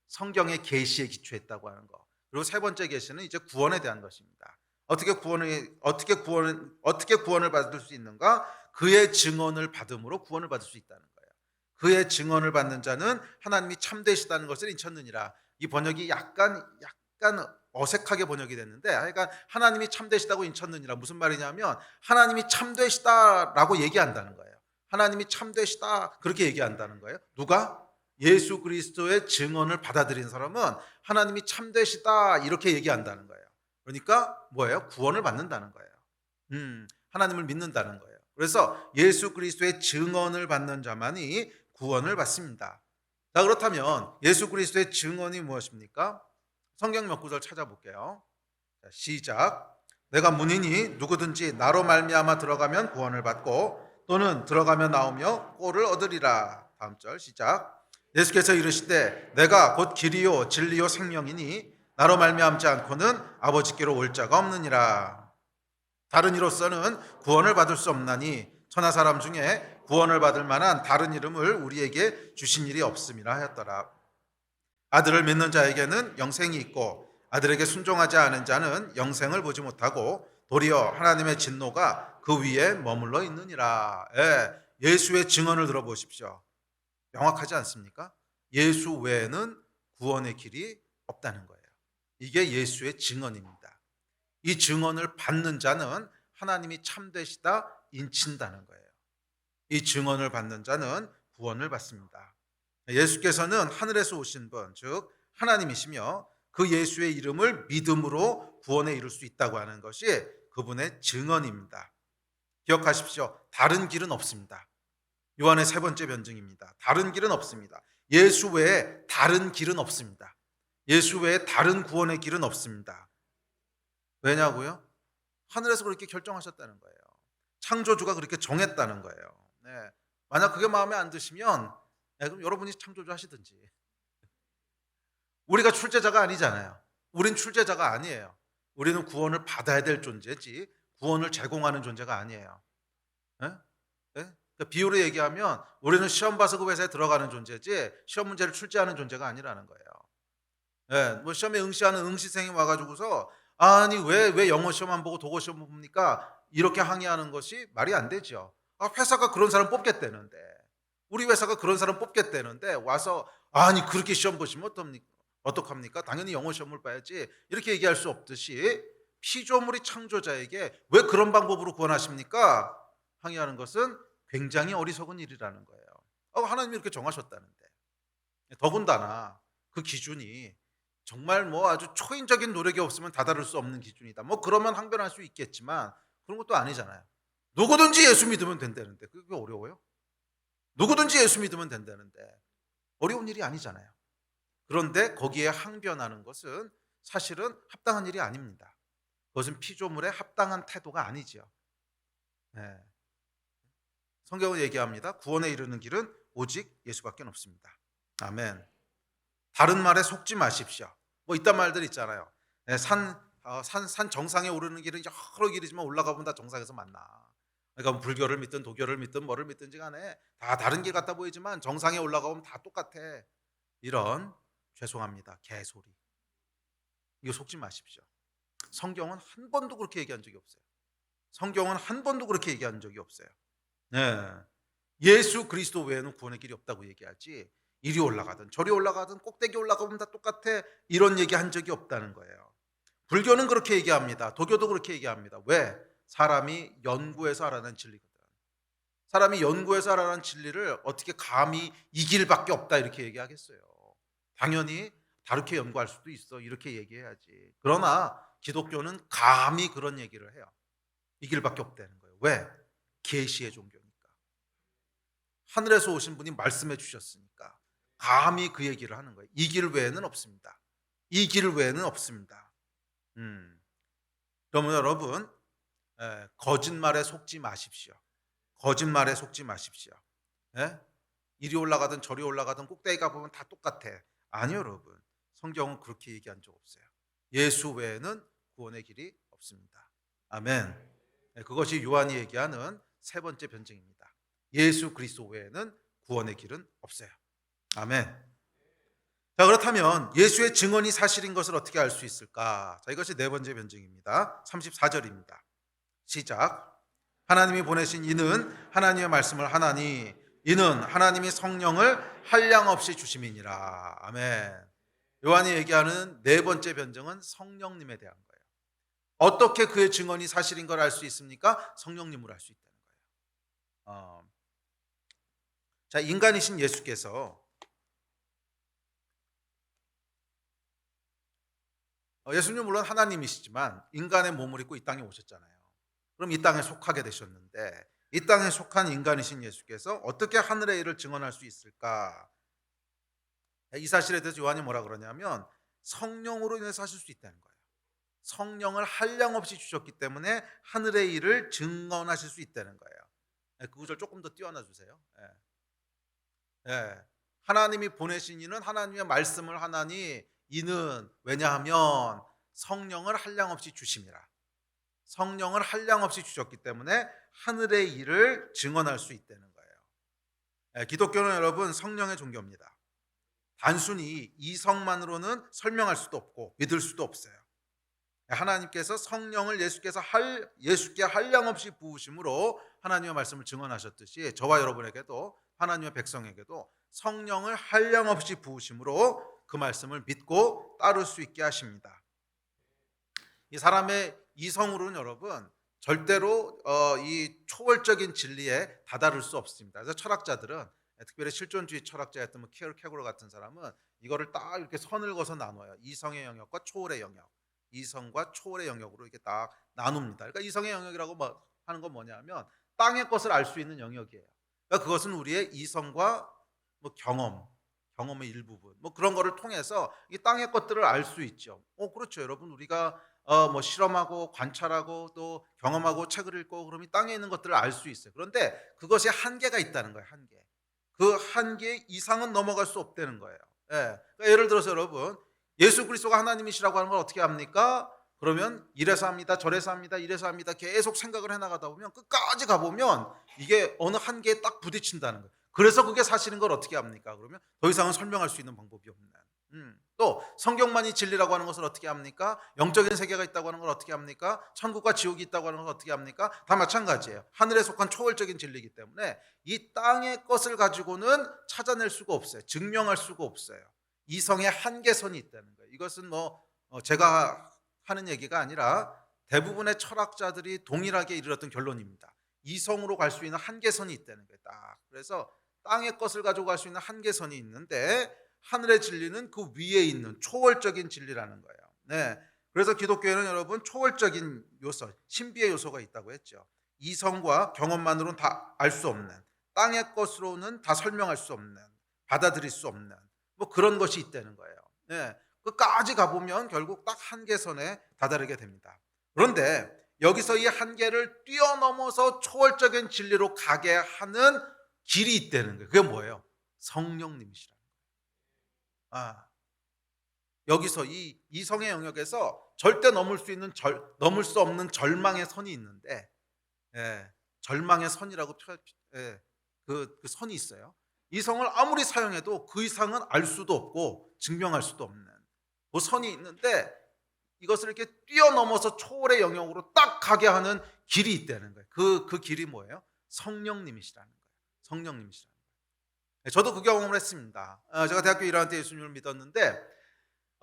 성경의 계시에 기초했다고 하는 것. 그리고 세 번째 계시는 이제 구원에 대한 것입니다. 어떻게 구원을 받을 수 있는가? 그의 증언을 받음으로 구원을 받을 수 있다는 거예요. 그의 증언을 받는 자는 하나님이 참되시다는 것을 인쳤느니라. 이 번역이 약간 어색하게 번역이 됐는데, 그러니까 하나님이 참되시다고 인쳤느니라 무슨 말이냐면 하나님이 참되시다라고 얘기한다는 거예요. 하나님이 참되시다 그렇게 얘기한다는 거예요. 누가? 예수 그리스도의 증언을 받아들인 사람은 하나님이 참되시다 이렇게 얘기한다는 거예요. 그러니까 뭐예요? 구원을 받는다는 거예요. 하나님을 믿는다는 거예요. 그래서 예수 그리스도의 증언을 받는 자만이 구원을 받습니다. 자, 그렇다면 예수 그리스도의 증언이 무엇입니까? 성경 몇 구절 찾아볼게요. 자, 시작. 내가 문이니 누구든지 나로 말미암아 들어가면 구원을 받고 또는 들어가며 나오며 꼴을 얻으리라. 다음 절 시작. 예수께서 이르시되 내가 곧 길이요 진리요 생명이니 나로 말미암지 않고는 아버지께로 올 자가 없느니라. 다른 이로서는 구원을 받을 수 없나니 천하 사람 중에 구원을 받을 만한 다른 이름을 우리에게 주신 일이 없음이라 하였더라. 아들을 믿는 자에게는 영생이 있고 아들에게 순종하지 않은 자는 영생을 보지 못하고 도리어 하나님의 진노가 그 위에 머물러 있느니라. 예, 예수의 증언을 들어보십시오. 명확하지 않습니까? 예수 외에는 구원의 길이 없다는 거예요. 이게 예수의 증언입니다. 이 증언을 받는 자는 하나님이 참되시다 인친다는 거예요. 이 증언을 받는 자는 구원을 받습니다. 예수께서는 하늘에서 오신 분, 즉 하나님이시며 그 예수의 이름을 믿음으로 구원에 이룰 수 있다고 하는 것이 그분의 증언입니다. 기억하십시오. 다른 길은 없습니다. 요한의 세 번째 변증입니다. 다른 길은 없습니다. 예수 외에 다른 길은 없습니다. 예수 외에 다른 구원의 길은 없습니다. 왜냐고요? 하늘에서 그렇게 결정하셨다는 거예요. 창조주가 그렇게 정했다는 거예요. 네. 만약 그게 마음에 안 드시면 그럼 여러분이 창조주 하시든지. 우리가 출제자가 아니잖아요. 우린 출제자가 아니에요. 우리는 구원을 받아야 될 존재지 구원을 제공하는 존재가 아니에요. 예? 예? 그러니까 비유로 얘기하면 우리는 시험 봐서 그 회사에 들어가는 존재지 시험 문제를 출제하는 존재가 아니라는 거예요. 예, 뭐 시험에 응시하는 응시생이 와가지고서 아니 왜 영어 시험만 보고 독어 시험 봅니까? 이렇게 항의하는 것이 말이 안 되죠. 회사가 그런 사람 뽑겠다는데 우리 회사가 그런 사람 뽑겠다는데 와서 아니 그렇게 시험 보시면 어떡합니까? 당연히 영어 시험을 봐야지 이렇게 얘기할 수 없듯이 피조물이 창조자에게 왜 그런 방법으로 구원하십니까? 항의하는 것은 굉장히 어리석은 일이라는 거예요. 하나님이 이렇게 정하셨다는데 더군다나 그 기준이 정말 뭐 아주 초인적인 노력이 없으면 다다를 수 없는 기준이다. 뭐 그러면 항변할 수 있겠지만 그런 것도 아니잖아요. 누구든지 예수 믿으면 된다는데 그게 어려워요? 누구든지 예수 믿으면 된다는데 어려운 일이 아니잖아요. 그런데 거기에 항변하는 것은 사실은 합당한 일이 아닙니다. 그것은 피조물의 합당한 태도가 아니지요. 네. 성경은 얘기합니다. 구원에 이르는 길은 오직 예수밖에 없습니다. 아멘. 다른 말에 속지 마십시오. 뭐 이딴 말들 있잖아요. 네, 산 정상에 오르는 길은 여러 길이지만 올라가 보면 다 정상에서 만나. 그러니까 뭐 불교를 믿든 도교를 믿든 뭐를 믿든지 간에 다 다른 길 같아 보이지만 정상에 올라가면 다 똑같아. 이런 죄송합니다. 개소리. 이거 속지 마십시오. 성경은 한 번도 그렇게 얘기한 적이 없어요. 성경은 한 번도 그렇게 얘기한 적이 없어요. 네. 예수 그리스도 외에는 구원의 길이 없다고 얘기하지 이리 올라가든 저리 올라가든 꼭대기 올라가면 다 똑같아 이런 얘기 한 적이 없다는 거예요. 불교는 그렇게 얘기합니다. 도교도 그렇게 얘기합니다. 왜? 사람이 연구해서 알아낸 진리거든. 사람이 연구해서 알아낸 진리를 어떻게 감히 이 길밖에 없다 이렇게 얘기하겠어요. 당연히 다르게 연구할 수도 있어 이렇게 얘기해야지. 그러나 기독교는 감히 그런 얘기를 해요. 이 길밖에 없다는 거예요. 왜? 계시의 종교니까. 하늘에서 오신 분이 말씀해 주셨으니까 감히 그 얘기를 하는 거예요. 이 길 외에는 없습니다. 이 길 외에는 없습니다. 그러면 여러분 거짓말에 속지 마십시오. 거짓말에 속지 마십시오. 예? 이리 올라가든 저리 올라가든 꼭대기가 보면 다 똑같아. 아니요 여러분. 성경은 그렇게 얘기한 적 없어요. 예수 외에는 구원의 길이 없습니다. 아멘. 그것이 요한이 얘기하는 세 번째 변증입니다. 예수 그리스도 외에는 구원의 길은 없어요. 아멘. 자, 그렇다면 예수의 증언이 사실인 것을 어떻게 알 수 있을까? 자, 이것이 네 번째 변증입니다. 34절입니다. 시작. 하나님이 보내신 이는 하나님의 말씀을 하나니 이는 하나님이 성령을 한량없이 주심이니라. 아멘. 요한이 얘기하는 네 번째 변증은 성령님에 대한 거예요. 어떻게 그의 증언이 사실인 걸 알 수 있습니까? 성령님으로 알 수 있다는 거예요. 자, 인간이신 예수께서 예수님 물론 하나님이시지만 인간의 몸을 입고 이 땅에 오셨잖아요. 그럼 이 땅에 속하게 되셨는데 이 땅에 속한 인간이신 예수께서 어떻게 하늘의 일을 증언할 수 있을까? 이 사실에 대해서 요한이 뭐라 그러냐면 성령으로 인해서 하실 수 있다는 거예요. 성령을 한량없이 주셨기 때문에 하늘의 일을 증언하실 수 있다는 거예요. 그 구절 조금 더 띄워놔 주세요. 하나님이 보내신 이는 하나님의 말씀을 하나니 이는 왜냐하면 성령을 한량없이 주심이라. 성령을 한량없이 주셨기 때문에 하늘의 일을 증언할 수 있다는 거예요. 기독교는 여러분 성령의 종교입니다. 단순히 이성만으로는 설명할 수도 없고 믿을 수도 없어요. 하나님께서 성령을 예수께 한량없이 부으심으로 하나님의 말씀을 증언하셨듯이 저와 여러분에게도, 하나님의 백성에게도 성령을 한량없이 부으심으로 그 말씀을 믿고 따를 수 있게 하십니다. 이 사람의 이성으로는 여러분 절대로 이 초월적인 진리에 다다를 수 없습니다. 그래서 철학자들은, 특별히 실존주의 철학자였던 키어케고르 같은 사람은 이거를 딱 이렇게 선을 그어서 나눠요. 이성의 영역과 초월의 영역, 이성과 초월의 영역으로 이렇게 딱 나눕니다. 그러니까 이성의 영역이라고 하는 건 뭐냐면 땅의 것을 알 수 있는 영역이에요. 그러니까 그것은 우리의 이성과 경험의 일부분, 그런 거를 통해서 이 땅의 것들을 알 수 있죠. 그렇죠, 여러분. 우리가 실험하고 관찰하고 또 경험하고 책을 읽고 그러면 이 땅에 있는 것들을 알 수 있어요. 그런데 그것이 한계가 있다는 거예요. 한계. 그 한계 이상은 넘어갈 수 없다는 거예요. 그러니까 예를 들어서 여러분, 예수 그리스도가 하나님이시라고 하는 걸 어떻게 합니까? 그러면 이래서 합니다, 저래서 합니다, 이래서 합니다. 계속 생각을 해나가다 보면 끝까지 가보면 이게 어느 한계에 딱 부딪힌다는 거예요. 그래서 그게 사실인 걸 어떻게 합니까? 그러면 더 이상은 설명할 수 있는 방법이 없는. 또 성경만이 진리라고 하는 것을 어떻게 합니까? 영적인 세계가 있다고 하는 걸 어떻게 합니까? 천국과 지옥이 있다고 하는 걸 어떻게 합니까? 다 마찬가지예요. 하늘에 속한 초월적인 진리이기 때문에 이 땅의 것을 가지고는 찾아낼 수가 없어요. 증명할 수가 없어요. 이성의 한계선이 있다는 거예요. 이것은 제가 하는 얘기가 아니라 대부분의 철학자들이 동일하게 이르렀던 결론입니다. 이성으로 갈 수 있는 한계선이 있다는 거예요. 그래서 땅의 것을 가지고 갈 수 있는 한계선이 있는데 하늘의 진리는 그 위에 있는 초월적인 진리라는 거예요. 네. 그래서 기독교에는 여러분 초월적인 요소, 신비의 요소가 있다고 했죠. 이성과 경험만으로는 다 알 수 없는, 땅의 것으로는 다 설명할 수 없는, 받아들일 수 없는 그런 것이 있다는 거예요. 네. 끝까지 가보면 결국 딱 한계선에 다다르게 됩니다. 그런데 여기서 이 한계를 뛰어넘어서 초월적인 진리로 가게 하는 길이 있다는 거예요. 그게 뭐예요? 성령님이시라는 거예요. 여기서 이 이성의 영역에서 절대 넘을 수 없는 절망의 선이 있는데, 절망의 선이라고 그 선이 있어요. 이성을 아무리 사용해도 그 이상은 알 수도 없고 증명할 수도 없는 그 선이 있는데, 이것을 이렇게 뛰어넘어서 초월의 영역으로 딱 가게 하는 길이 있다는 거예요. 그 길이 뭐예요? 성령님이시라는 거예요. 성령님이시라는 거예요. 저도 그 경험을 했습니다. 제가 대학교 1학년 때 예수님을 믿었는데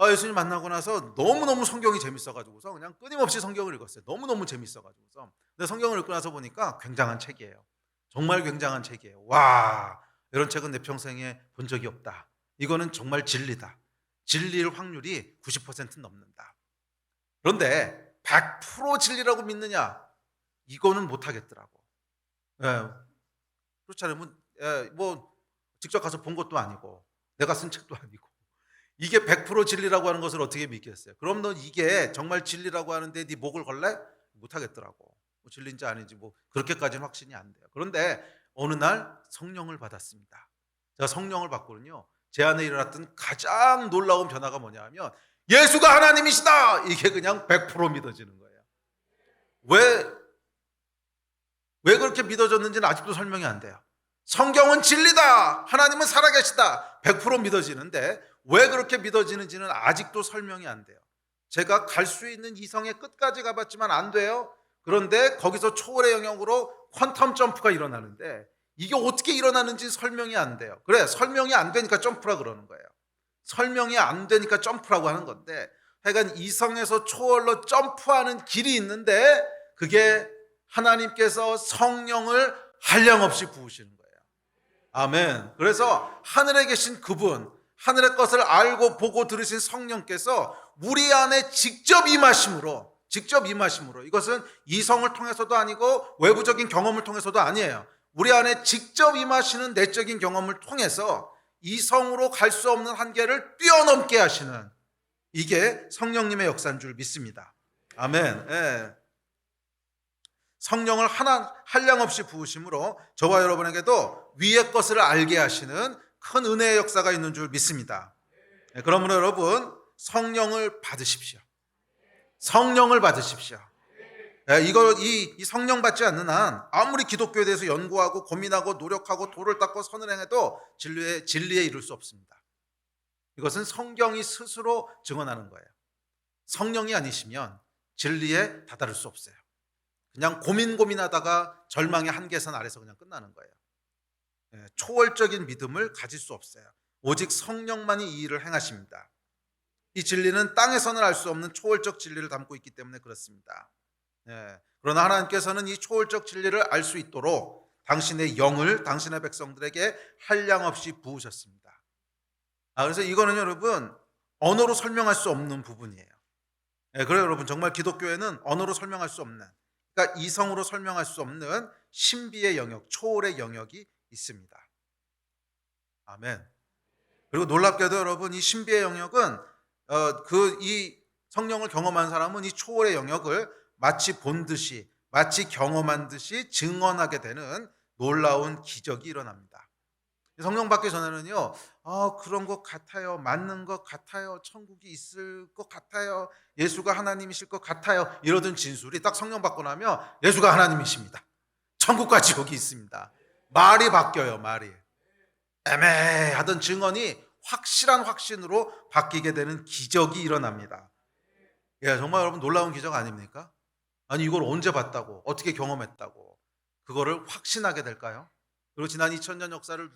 예수님 만나고 나서 너무너무 성경이 재밌어가지고서 그냥 끊임없이 성경을 읽었어요. 너무너무 재밌어가지고서. 근데 성경을 읽고 나서 보니까 굉장한 책이에요. 정말 굉장한 책이에요. 와, 이런 책은 내 평생에 본 적이 없다. 이거는 정말 진리다. 진리일 확률이 90% 넘는다. 그런데 100% 진리라고 믿느냐? 이거는 못하겠더라고. 그렇잖아요. 직접 가서 본 것도 아니고 내가 쓴 책도 아니고 이게 100% 진리라고 하는 것을 어떻게 믿겠어요? 그럼 너 이게 정말 진리라고 하는데 네 목을 걸래? 못하겠더라고. 진리인지 아닌지 그렇게까지는 확신이 안 돼요. 그런데 어느 날 성령을 받았습니다. 제가 성령을 받고는요, 제 안에 일어났던 가장 놀라운 변화가 뭐냐 하면 예수가 하나님이시다! 이게 그냥 100% 믿어지는 거예요. 왜 그렇게 믿어졌는지는 아직도 설명이 안 돼요. 성경은 진리다! 하나님은 살아계시다! 100% 믿어지는데 왜 그렇게 믿어지는지는 아직도 설명이 안 돼요. 제가 갈 수 있는 이성의 끝까지 가봤지만 안 돼요. 그런데 거기서 초월의 영역으로 퀀텀 점프가 일어나는데 이게 어떻게 일어나는지 설명이 안 돼요. 그래, 설명이 안 되니까 점프라 그러는 거예요. 설명이 안 되니까 점프라고 하는 건데, 하여간 이성에서 초월로 점프하는 길이 있는데 그게 하나님께서 성령을 한량없이 부으시는 거예요. 아멘. 그래서 하늘에 계신 그분, 하늘의 것을 알고 보고 들으신 성령께서 우리 안에 직접 임하심으로, 이것은 이성을 통해서도 아니고 외부적인 경험을 통해서도 아니에요. 우리 안에 직접 임하시는 내적인 경험을 통해서 이성으로 갈 수 없는 한계를 뛰어넘게 하시는, 이게 성령님의 역사인 줄 믿습니다. 아멘. 성령을 한량없이 부으심으로 저와 여러분에게도 위의 것을 알게 하시는 큰 은혜의 역사가 있는 줄 믿습니다. 그러므로 여러분, 성령을 받으십시오. 성령을 받으십시오. 이 성령 받지 않는 한 아무리 기독교에 대해서 연구하고 고민하고 노력하고 도를 닦고 선을 행해도 진리에 이를 수 없습니다. 이것은 성경이 스스로 증언하는 거예요. 성령이 아니시면 진리에 다다를 수 없어요. 그냥 고민하다가 절망의 한계선 아래서 그냥 끝나는 거예요. 초월적인 믿음을 가질 수 없어요. 오직 성령만이 이 일을 행하십니다. 이 진리는 땅에서는 알 수 없는 초월적 진리를 담고 있기 때문에 그렇습니다. 그러나 하나님께서는 이 초월적 진리를 알 수 있도록 당신의 영을 당신의 백성들에게 한량없이 부으셨습니다. 그래서 이거는 여러분 언어로 설명할 수 없는 부분이에요. 그래요 여러분, 정말 기독교에는 언어로 설명할 수 없는, 그러니까 이성으로 설명할 수 없는 신비의 영역, 초월의 영역이 있습니다. 아멘. 그리고 놀랍게도 여러분, 이 신비의 영역은 이 성령을 경험한 사람은 이 초월의 영역을 마치 본 듯이, 마치 경험한 듯이 증언하게 되는 놀라운 기적이 일어납니다. 성령 받기 전에는요, 그런 것 같아요, 맞는 것 같아요, 천국이 있을 것 같아요, 예수가 하나님이실 것 같아요, 이러던 진술이 딱 성령 받고 나면 예수가 하나님이십니다, 천국과 지옥이 있습니다, 말이 바뀌어요. 말이 애매하던 증언이 확실한 확신으로 바뀌게 되는 기적이 일어납니다. 정말 여러분 놀라운 기적 아닙니까? 아니 이걸 언제 봤다고, 어떻게 경험했다고 그거를 확신하게 될까요? 그리고 지난 2000년 역사를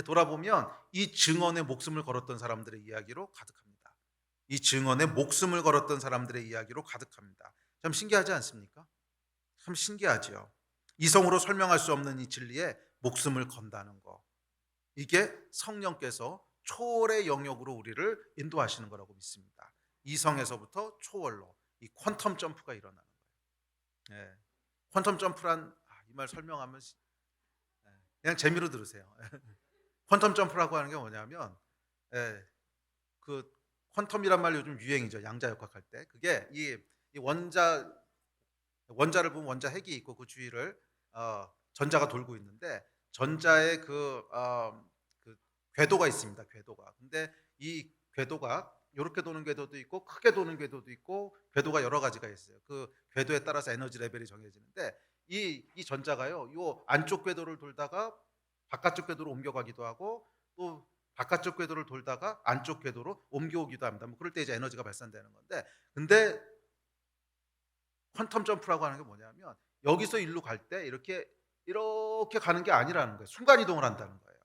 돌아보면 이 증언에 목숨을 걸었던 사람들의 이야기로 가득합니다. 이 증언에 목숨을 걸었던 사람들의 이야기로 가득합니다. 참 신기하지 않습니까? 참 신기하지요. 이성으로 설명할 수 없는 이 진리에 목숨을 건다는 거, 이게 성령께서 초월의 영역으로 우리를 인도하시는 거라고 믿습니다. 이성에서부터 초월로 이 퀀텀 점프가 일어나는 거예요. 퀀텀 점프란, 이 말 설명하면 그냥 재미로 들으세요. 퀀텀 점프라고 하는 게 뭐냐면, 그 퀀텀이란 말 요즘 유행이죠. 양자역학할 때 그게 이 원자를 보면 원자 핵이 있고 그 주위를 전자가 돌고 있는데, 전자의 그 궤도가 있습니다. 궤도가. 근데 이 궤도가 이렇게 도는 궤도도 있고 크게 도는 궤도도 있고 궤도가 여러 가지가 있어요. 그 궤도에 따라서 에너지 레벨이 정해지는데, 이 전자가요, 요 안쪽 궤도를 돌다가 바깥쪽 궤도로 옮겨가기도 하고 또 바깥쪽 궤도를 돌다가 안쪽 궤도로 옮겨오기도 합니다. 뭐 그럴 때 이제 에너지가 발산되는 건데, 근데 퀀텀 점프라고 하는 게 뭐냐면 여기서 일로 갈 때 이렇게 가는 게 아니라는 거예요. 순간 이동을 한다는 거예요.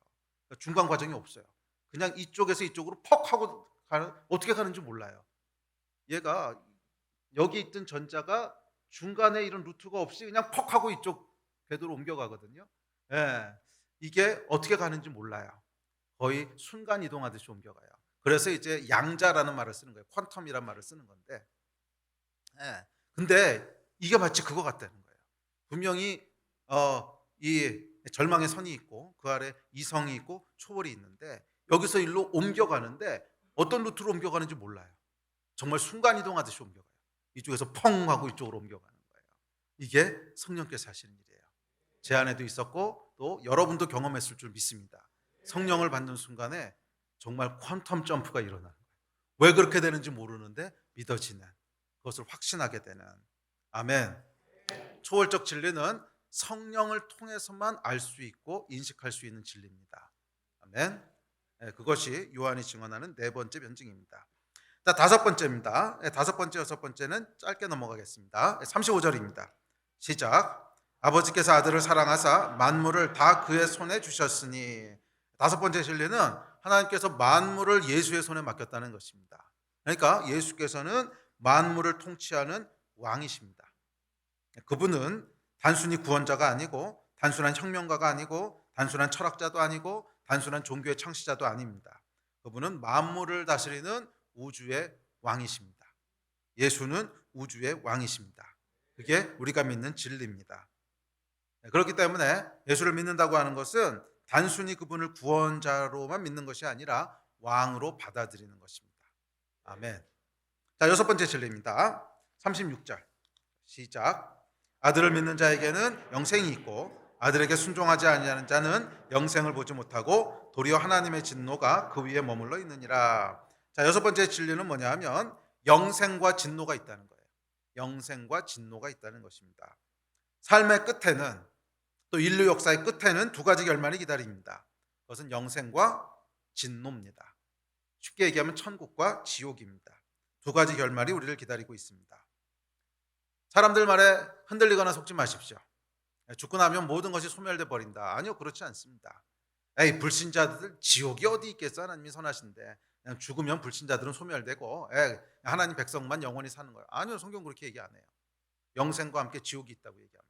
그러니까 중간 과정이 없어요. 그냥 이쪽에서 이쪽으로 퍽 하고 가는, 어떻게 가는지 몰라요. 얘가 여기 있던 전자가 중간에 이런 루트가 없이 그냥 퍽 하고 이쪽 궤도로 옮겨가거든요. 이게 어떻게 가는지 몰라요. 거의 순간 이동하듯이 옮겨가요. 그래서 이제 양자라는 말을 쓰는 거예요. 퀀텀이란 말을 쓰는 건데, 근데 이게 마치 그거 같다는 거예요. 분명히 이 절망의 선이 있고 그 아래 이성이 있고 초월이 있는데, 여기서 일로 옮겨가는데 어떤 루트로 옮겨가는지 몰라요. 정말 순간 이동하듯이 옮겨가요. 이쪽에서 펑 하고 이쪽으로 옮겨가는 거예요. 이게 성령께서 하시는 일이에요. 제 안에도 있었고 또 여러분도 경험했을 줄 믿습니다. 성령을 받는 순간에 정말 퀀텀 점프가 일어나는 거예요. 왜 그렇게 되는지 모르는데 믿어지는, 그것을 확신하게 되는. 아멘. 초월적 진리는 성령을 통해서만 알 수 있고 인식할 수 있는 진리입니다. 아멘. 그것이 요한이 증언하는 네 번째 변증입니다. 자, 다섯 번째입니다. 다섯 번째, 여섯 번째는 짧게 넘어가겠습니다. 35절입니다. 시작. 아버지께서 아들을 사랑하사 만물을 다 그의 손에 주셨으니. 다섯 번째 진리는 하나님께서 만물을 예수의 손에 맡겼다는 것입니다. 그러니까 예수께서는 만물을 통치하는 왕이십니다. 그분은 단순히 구원자가 아니고 단순한 혁명가가 아니고 단순한 철학자도 아니고 단순한 종교의 창시자도 아닙니다. 그분은 만물을 다스리는 우주의 왕이십니다. 예수는 우주의 왕이십니다. 그게 우리가 믿는 진리입니다. 그렇기 때문에 예수를 믿는다고 하는 것은 단순히 그분을 구원자로만 믿는 것이 아니라 왕으로 받아들이는 것입니다. 아멘. 자, 여섯 번째 진리입니다. 36절 시작. 아들을 믿는 자에게는 영생이 있고 아들에게 순종하지 아니하는 자는 영생을 보지 못하고 도리어 하나님의 진노가 그 위에 머물러 있느니라. 자, 여섯 번째 진리는 뭐냐 하면 영생과 진노가 있다는 거예요. 영생과 진노가 있다는 것입니다. 삶의 끝에는, 또 인류 역사의 끝에는 두 가지 결말이 기다립니다. 그것은 영생과 진노입니다. 쉽게 얘기하면 천국과 지옥입니다. 두 가지 결말이 우리를 기다리고 있습니다. 사람들 말에 흔들리거나 속지 마십시오. 죽고 나면 모든 것이 소멸돼 버린다. 아니요, 그렇지 않습니다. 에이, 불신자들 지옥이 어디 있겠어? 하나님이 선하신데 그냥 죽으면 불신자들은 소멸되고 하나님 백성만 영원히 사는 거예요. 아니요, 성경 그렇게 얘기 안 해요. 영생과 함께 지옥이 있다고 얘기합니다.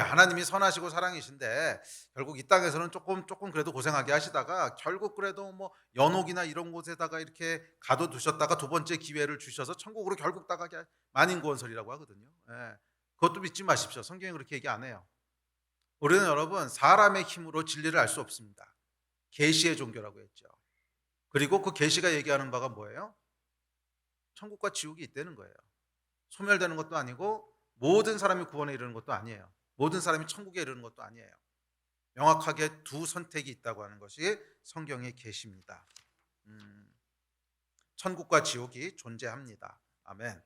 하나님이 선하시고 사랑이신데 결국 이 땅에서는 조금 그래도 고생하게 하시다가 결국 그래도 뭐 연옥이나 이런 곳에다가 이렇게 가둬두셨다가 두 번째 기회를 주셔서 천국으로 결국 따가게 만인구원설이라고 하거든요. 그것도 믿지 마십시오. 성경이 그렇게 얘기 안 해요. 우리는 여러분 사람의 힘으로 진리를 알 수 없습니다. 계시의 종교라고 했죠. 그리고 그 계시가 얘기하는 바가 뭐예요? 천국과 지옥이 있다는 거예요. 소멸되는 것도 아니고 모든 사람이 구원에 이르는 것도 아니에요. 모든 사람이 천국에 이르는 것도 아니에요. 명확하게 두 선택이 있다고 하는 것이 성경의 계시입니다. 천국과 지옥이 존재합니다. 아멘.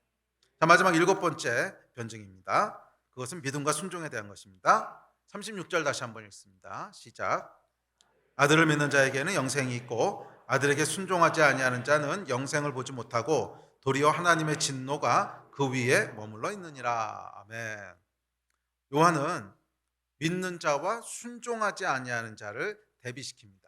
자, 마지막 7번째 변증입니다. 그것은 믿음과 순종에 대한 것입니다. 36절 다시 한번 읽습니다. 시작. 아들을 믿는 자에게는 영생이 있고 아들에게 순종하지 아니하는 자는 영생을 보지 못하고 도리어 하나님의 진노가 그 위에 머물러 있느니라. 아멘. 요한은 믿는 자와 순종하지 아니하는 자를 대비시킵니다.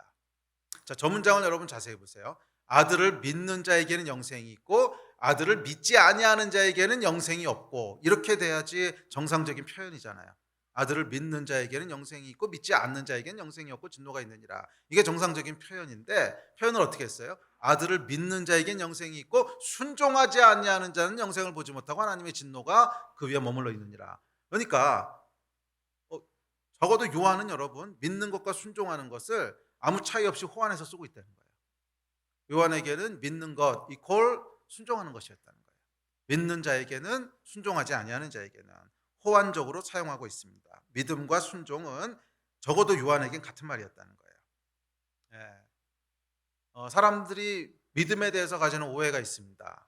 자, 저 문장을 여러분 자세히 보세요. 아들을 믿는 자에게는 영생이 있고 아들을 믿지 아니하는 자에게는 영생이 없고, 이렇게 돼야지 정상적인 표현이잖아요. 아들을 믿는 자에게는 영생이 있고 믿지 않는 자에게는 영생이 없고 진노가 있느니라. 이게 정상적인 표현인데 표현을 어떻게 했어요? 아들을 믿는 자에게는 영생이 있고 순종하지 아니하는 자는 영생을 보지 못하고 하나님의 진노가 그 위에 머물러 있느니라. 그러니까 적어도 요한은 여러분 믿는 것과 순종하는 것을 아무 차이 없이 호환해서 쓰고 있다는 거예요. 요한에게는 믿는 것 이퀄 순종하는 것이었다는 거예요. 믿는 자에게는 순종하지 아니하는 자에게는 호환적으로 사용하고 있습니다. 믿음과 순종은 적어도 요한에겐 같은 말이었다는 거예요. 사람들이 믿음에 대해서 가지는 오해가 있습니다.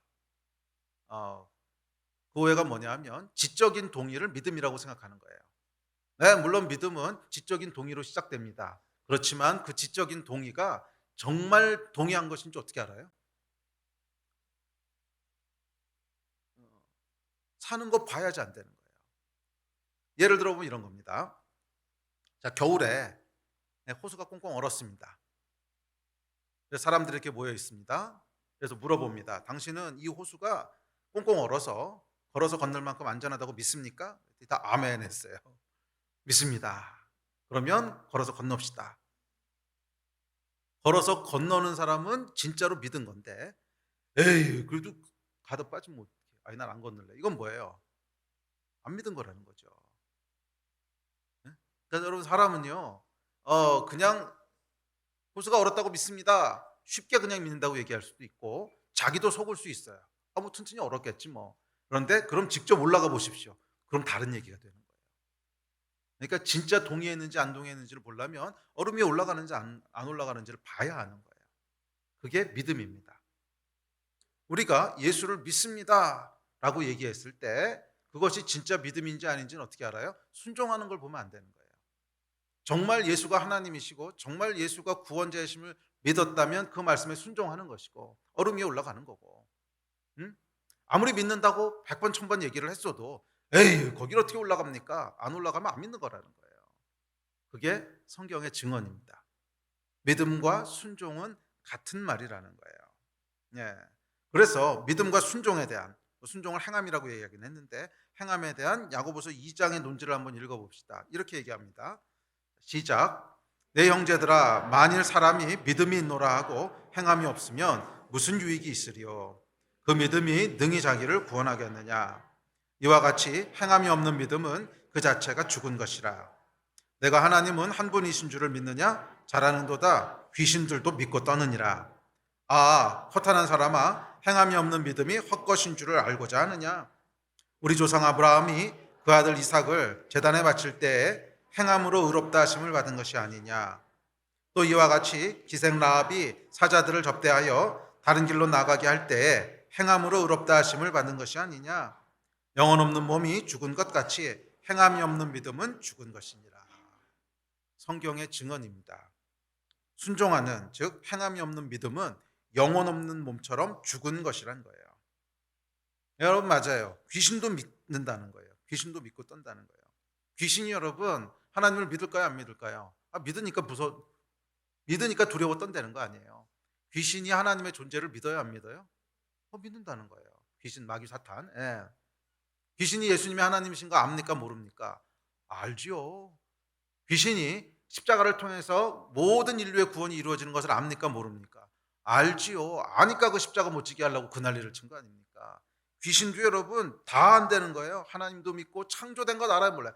그 오해가 뭐냐면 지적인 동의를 믿음이라고 생각하는 거예요. 네, 물론 믿음은 지적인 동의로 시작됩니다. 그렇지만 그 지적인 동의가 정말 동의한 것인지 어떻게 알아요? 사는 거 봐야지 안 되는 거예요. 예를 들어 보면 이런 겁니다. 자, 겨울에 호수가 꽁꽁 얼었습니다. 그래서 사람들이 이렇게 모여 있습니다. 그래서 물어봅니다. 당신은 이 호수가 꽁꽁 얼어서 걸어서 건널 만큼 안전하다고 믿습니까? 다 아멘 했어요. 믿습니다. 그러면 걸어서 건넙시다. 걸어서 건너는 사람은 진짜로 믿은 건데, 에이, 그래도 가다 빠지면 어떡해. 아니, 난 안 건널래. 이건 뭐예요? 안 믿은 거라는 거죠. 네? 그래서 여러분, 사람은요, 그냥 호수가 얼었다고 믿습니다. 쉽게 그냥 믿는다고 얘기할 수도 있고, 자기도 속을 수 있어요. 뭐 튼튼히 얼었겠지 뭐. 그런데 그럼 직접 올라가 보십시오. 그럼 다른 얘기가 되는 거예요. 그러니까 진짜 동의했는지 안 동의했는지를 보려면 얼음이 올라가는지 안 올라가는지를 봐야 하는 거예요. 그게 믿음입니다. 우리가 예수를 믿습니다 라고 얘기했을 때 그것이 진짜 믿음인지 아닌지는 어떻게 알아요? 순종하는 걸 보면 안 되는 거예요. 정말 예수가 하나님이시고 정말 예수가 구원자이심을 믿었다면 그 말씀에 순종하는 것이고 얼음 위에 올라가는 거고, 아무리 믿는다고 100번 1000번 얘기를 했어도 에이, 거기를 어떻게 올라갑니까? 안 올라가면 안 믿는 거라는 거예요. 그게 성경의 증언입니다. 믿음과 순종은 같은 말이라는 거예요. 예. 그래서 믿음과 순종에 대한, 순종을 행함이라고 얘기하긴 했는데 행함에 대한 야고보서 2장의 논지를 한번 읽어봅시다. 이렇게 얘기합니다. 시작. 내 형제들아, 만일 사람이 믿음이 있노라 하고 행함이 없으면 무슨 유익이 있으리요? 그 믿음이 능히 자기를 구원하겠느냐? 이와 같이 행함이 없는 믿음은 그 자체가 죽은 것이라. 내가 하나님은 한 분이신 줄을 믿느냐? 잘하는도다. 귀신들도 믿고 떠느니라. 허탄한 사람아, 행함이 없는 믿음이 헛것인 줄을 알고자 하느냐? 우리 조상 아브라함이 그 아들 이삭을 제단에 바칠 때에 행함으로 의롭다 하심을 받은 것이 아니냐? 또 이와 같이 기생 라합이 사자들을 접대하여 다른 길로 나가게 할 때에 행함으로 의롭다 하심을 받은 것이 아니냐? 영혼 없는 몸이 죽은 것 같이 행함이 없는 믿음은 죽은 것이니라. 성경의 증언입니다. 순종하는, 즉 행함이 없는 믿음은 영혼 없는 몸처럼 죽은 것이란 거예요. 여러분 맞아요. 귀신도 믿는다는 거예요. 귀신도 믿고 떤다는 거예요. 귀신이 여러분 하나님을 믿을까요, 안 믿을까요? 믿으니까 믿으니까 두려워 떤다는 거 아니에요. 귀신이 하나님의 존재를 믿어요, 안 믿어요? 믿는다는 거예요. 귀신, 마귀, 사탄. 예. 귀신이 예수님이 하나님이신 거 압니까, 모릅니까? 알지요. 귀신이 십자가를 통해서 모든 인류의 구원이 이루어지는 것을 압니까, 모릅니까? 알지요. 아니까 그 십자가 못 지게 하려고 그 난리를 친 거 아닙니까? 귀신도 여러분 다 안 되는 거예요. 하나님도 믿고 창조된 것 알아요, 몰라요?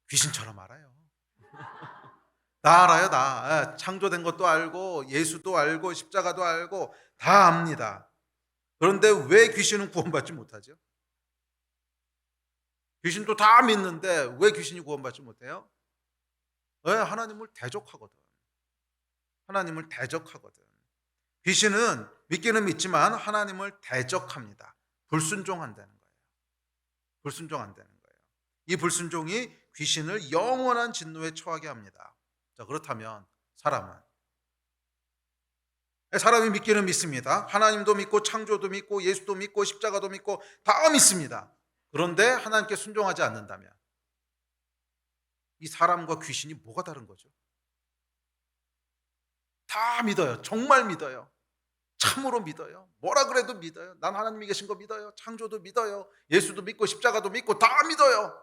귀신처럼 알아요. 다 알아요, 다. 예, 창조된 것도 알고 예수도 알고 십자가도 알고 다 압니다. 그런데 왜 귀신은 구원받지 못하죠? 귀신도 다 믿는데 왜 귀신이 구원받지 못해요? 왜? 하나님을 대적하거든. 하나님을 대적하거든. 귀신은 믿기는 믿지만 하나님을 대적합니다. 불순종한다는 거예요. 불순종한다는 거예요. 이 불순종이 귀신을 영원한 진노에 처하게 합니다. 자, 그렇다면 사람이 믿기는 믿습니다. 하나님도 믿고 창조도 믿고 예수도 믿고 십자가도 믿고 다 믿습니다. 그런데 하나님께 순종하지 않는다면 이 사람과 귀신이 뭐가 다른 거죠? 다 믿어요. 정말 믿어요. 참으로 믿어요. 뭐라 그래도 믿어요. 난 하나님이 계신 거 믿어요. 창조도 믿어요. 예수도 믿고 십자가도 믿고 다 믿어요.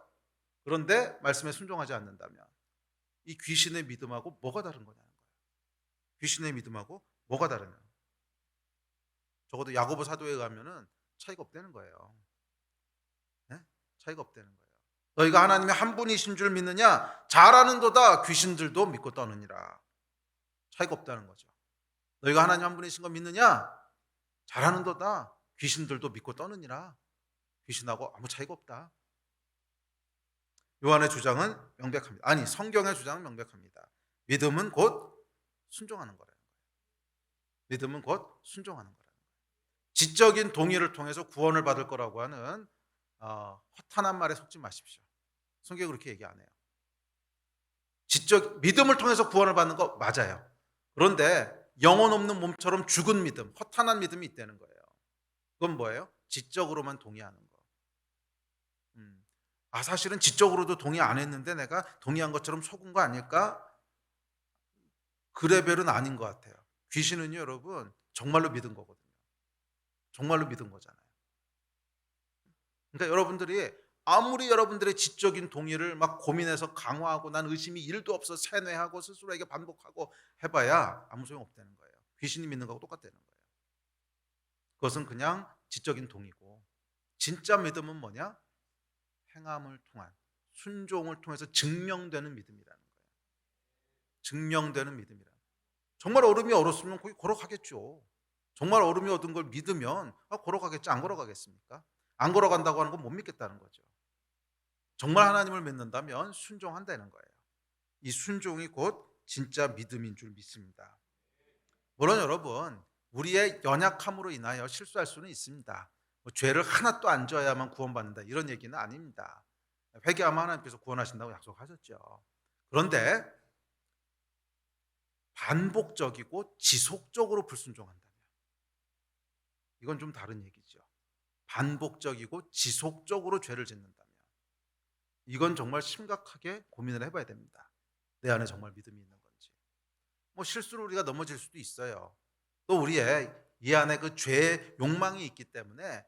그런데 말씀에 순종하지 않는다면 이 귀신의 믿음하고 뭐가 다른 거냐는 거예요. 귀신의 믿음하고 뭐가 다르냐. 적어도 야고보 사도에 가면은 차이가 없다는 거예요. 네? 차이가 없다는 거예요. 너희가 하나님의 한 분이신 줄 믿느냐? 잘하는도다 귀신들도 믿고 떠느니라. 차이가 없다는 거죠. 너희가 하나님 한 분이신 거 믿느냐? 잘하는도다 귀신들도 믿고 떠느니라. 귀신하고 아무 차이가 없다. 요한의 주장은 명백합니다. 아니, 성경의 주장은 명백합니다. 믿음은 곧 순종하는 거라는 거예요. 믿음은 곧 순종하는 거라는 거예요. 지적인 동의를 통해서 구원을 받을 거라고 하는 허탄한 말에 속지 마십시오. 성경이 그렇게 얘기 안 해요. 믿음을 통해서 구원을 받는 거 맞아요. 그런데 영혼 없는 몸처럼 죽은 믿음, 허탄한 믿음이 있다는 거예요. 그건 뭐예요? 지적으로만 동의하는 거. 사실은 지적으로도 동의 안 했는데 내가 동의한 것처럼 속은 거 아닐까? 그 레벨은 아닌 것 같아요. 귀신은요, 여러분, 정말로 믿은 거거든요. 정말로 믿은 거잖아요. 그러니까 여러분들이 아무리 여러분들의 지적인 동의를 막 고민해서 강화하고 난 의심이 1도 없어 세뇌하고 스스로에게 반복하고 해봐야 아무 소용 없다는 거예요. 귀신이 믿는 거하고 똑같다는 거예요. 그것은 그냥 지적인 동의고 진짜 믿음은 뭐냐? 행함을 통한 순종을 통해서 증명되는 믿음이라는 거예요. 증명되는 믿음이라는 거예요. 정말 얼음이 얼었으면 거기 걸어가겠죠. 정말 얼음이 얻은 걸 믿으면 걸어가겠지. 안 걸어가겠습니까? 안 걸어간다고 하는 건 못 믿겠다는 거죠. 정말 하나님을 믿는다면 순종한다는 거예요. 이 순종이 곧 진짜 믿음인 줄 믿습니다. 물론 여러분, 우리의 연약함으로 인하여 실수할 수는 있습니다. 죄를 하나도 안 져야만 구원받는다 이런 얘기는 아닙니다. 회개하면 하나님께서 구원하신다고 약속하셨죠. 그런데 반복적이고 지속적으로 불순종한다면 이건 좀 다른 얘기죠. 반복적이고 지속적으로 죄를 짓는다면 이건 정말 심각하게 고민을 해봐야 됩니다. 내 안에 정말 믿음이 있는 건지. 실수로 우리가 넘어질 수도 있어요. 또 우리의 이 안에 그 죄의 욕망이 있기 때문에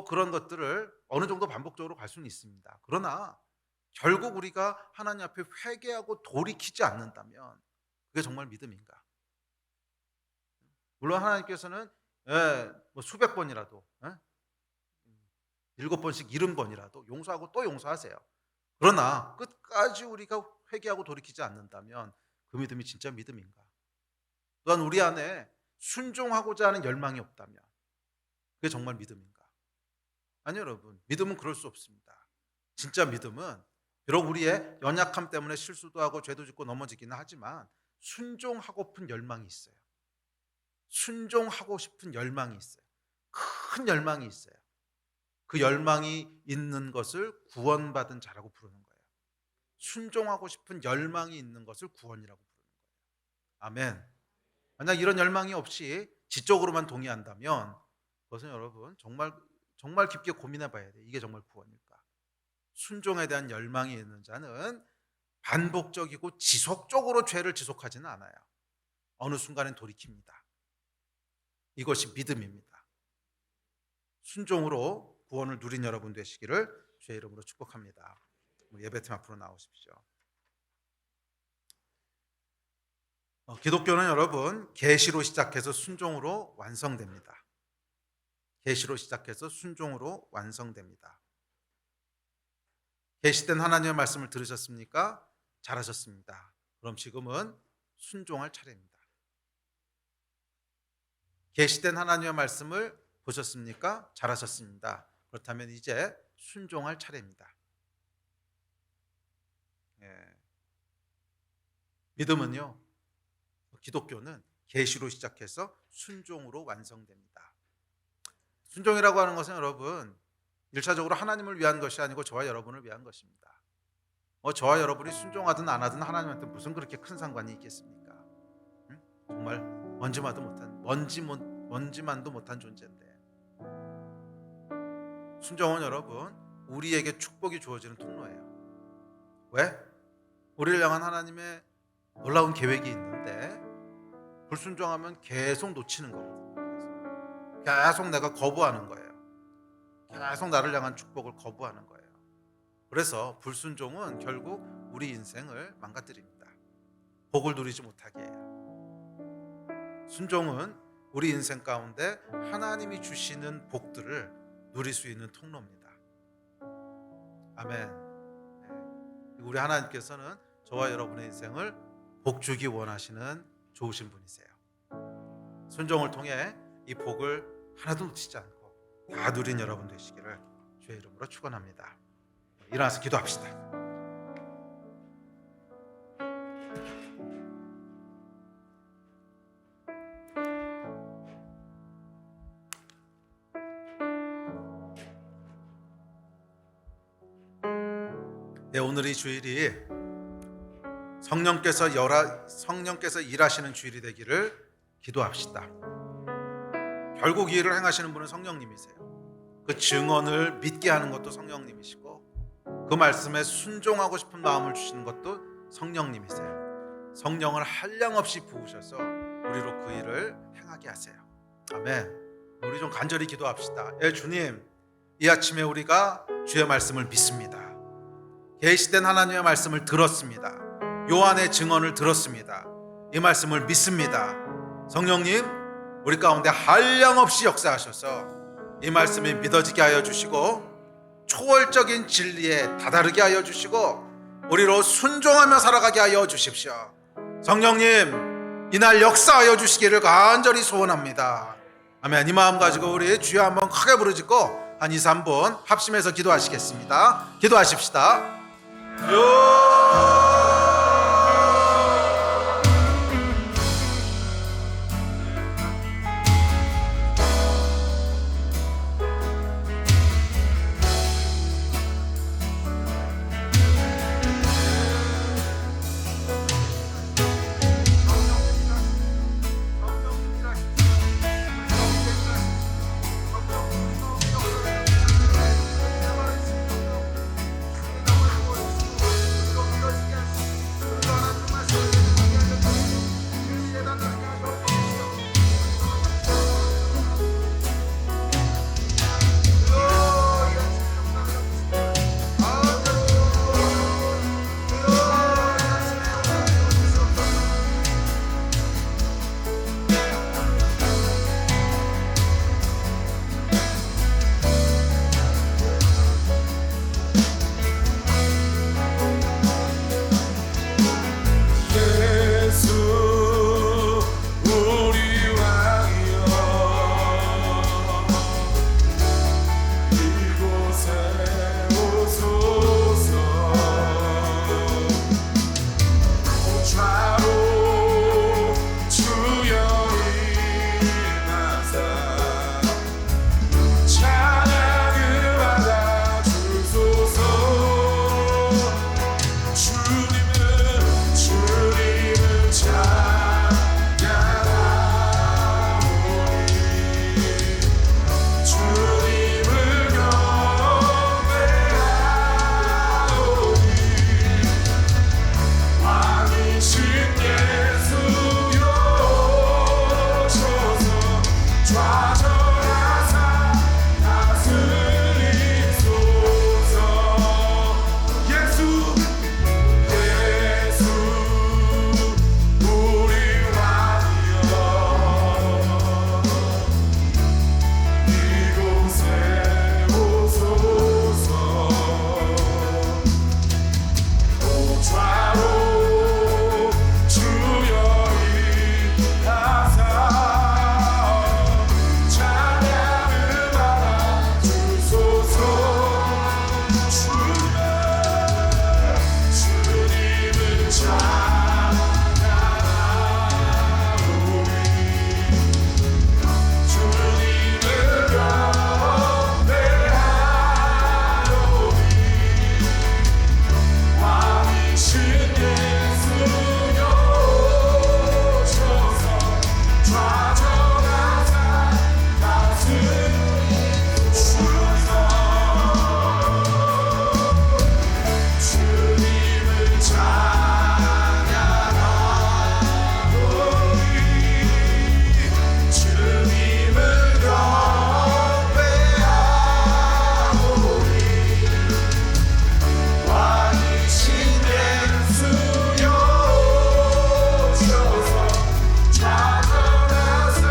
그런 것들을 어느 정도 반복적으로 갈 수는 있습니다. 그러나 결국 우리가 하나님 앞에 회개하고 돌이키지 않는다면 그게 정말 믿음인가? 물론 하나님께서는 수백 번이라도 7번씩 70번이라도 용서하고 또 용서하세요. 그러나 끝까지 우리가 회개하고 돌이키지 않는다면 그 믿음이 진짜 믿음인가? 또한 우리 안에 순종하고자 하는 열망이 없다면 그게 정말 믿음인가? 아니요, 여러분. 믿음은 그럴 수 없습니다. 진짜 믿음은 비록 우리의 연약함 때문에 실수도 하고 죄도 짓고 넘어지기는 하지만 순종하고픈 열망이 있어요. 순종하고 싶은 열망이 있어요. 큰 열망이 있어요. 그 열망이 있는 것을 구원받은 자라고 부르는 거예요. 순종하고 싶은 열망이 있는 것을 구원이라고 부르는 거예요. 아멘. 만약 이런 열망이 없이 지적으로만 동의한다면 그것은 여러분 정말 깊게 고민해 봐야 돼요. 이게 정말 구원일까? 순종에 대한 열망이 있는 자는 반복적이고 지속적으로 죄를 지속하지는 않아요. 어느 순간엔 돌이킵니다. 이것이 믿음입니다. 순종으로 구원을 누린 여러분 되시기를 주의 이름으로 축복합니다. 예배팀 앞으로 나오십시오. 기독교는 여러분 계시로 시작해서 순종으로 완성됩니다. 계시로 시작해서 순종으로 완성됩니다. 계시된 하나님의 말씀을 들으셨습니까? 잘하셨습니다. 그럼 지금은 순종할 차례입니다. 계시된 하나님의 말씀을 보셨습니까? 잘하셨습니다. 그렇다면 이제 순종할 차례입니다. 믿음은요, 기독교는 계시로 시작해서 순종으로 완성됩니다. 순종이라고 하는 것은 여러분 1차적으로 하나님을 위한 것이 아니고 저와 여러분을 위한 것입니다. 저와 여러분이 순종하든 안 하든 하나님한테 무슨 그렇게 큰 상관이 있겠습니까? 정말 먼지만도 못한 존재인데, 순종은 여러분 우리에게 축복이 주어지는 통로예요. 왜? 우리를 향한 하나님의 놀라운 계획이 있는데 불순종하면 계속 놓치는 거거든요. 계속 내가 거부하는 거예요. 계속 나를 향한 축복을 거부하는 거예요. 그래서 불순종은 결국 우리 인생을 망가뜨립니다. 복을 누리지 못하게 해요. 순종은 우리 인생 가운데 하나님이 주시는 복들을 누릴 수 있는 통로입니다. 아멘. 우리 하나님께서는 저와 여러분의 인생을 복 주기 원하시는 좋으신 분이세요. 순종을 통해 이 복을 하나도 놓치지 않고 다 누린 여러분 되시기를 주의 이름으로 축원합니다. 일어나서 기도합시다. 오늘 이 주일이 성령께서 일하시는 주일이 되기를 기도합시다. 결국 이 일을 행하시는 분은 성령님이세요. 그 증언을 믿게 하는 것도 성령님이시고 그 말씀에 순종하고 싶은 마음을 주시는 것도 성령님이세요. 성령을 한량없이 부으셔서 우리로 그 일을 행하게 하세요. 아멘. 우리 좀 간절히 기도합시다. 주님, 이 아침에 우리가 주의 말씀을 믿습니다. 계시된 하나님의 말씀을 들었습니다. 요한의 증언을 들었습니다. 이 말씀을 믿습니다. 성령님, 우리 가운데 한량없이 역사하셔서 이 말씀이 믿어지게 하여 주시고 초월적인 진리에 다다르게 하여 주시고 우리로 순종하며 살아가게 하여 주십시오. 성령님, 이날 역사하여 주시기를 간절히 소원합니다. 아멘. 이 마음 가지고 우리 주여 한번 크게 부르짖고 한 2, 3분 합심해서 기도하시겠습니다. 기도하십시다. 주님을 찬양하오니 주님을 경배하오니 왕이신 예수여 오셔서 좌절하사 다스리소서 주님을 찬양하오니 주님을 경배하오니 왕이신 예수여 오셔서 좌절하사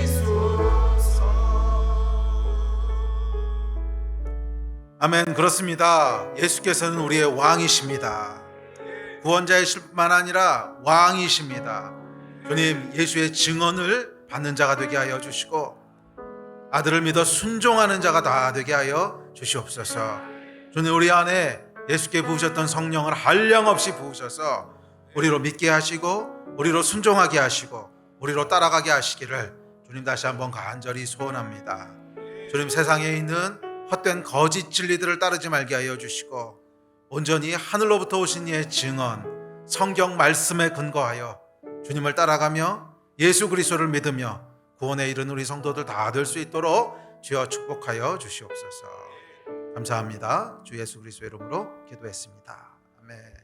다스리소서. 아멘. 그렇습니다. 예수께서는 우리의 왕이십니다. 구원자이실 뿐만 아니라 왕이십니다. 주님, 예수의 증언을 받는 자가 되게 하여 주시고 아들을 믿어 순종하는 자가 다 되게 하여 주시옵소서. 주님, 우리 안에 예수께 부으셨던 성령을 한량없이 부으셔서 우리로 믿게 하시고 우리로 순종하게 하시고 우리로 따라가게 하시기를 주님 다시 한번 간절히 소원합니다. 주님, 세상에 있는 헛된 거짓 진리들을 따르지 말게 하여 주시고 온전히 하늘로부터 오신 이의 증언, 성경 말씀에 근거하여 주님을 따라가며 예수 그리스도를 믿으며 구원에 이른 우리 성도들 다 될 수 있도록 주여 축복하여 주시옵소서. 감사합니다. 주 예수 그리스도의 이름으로 기도했습니다. 아멘.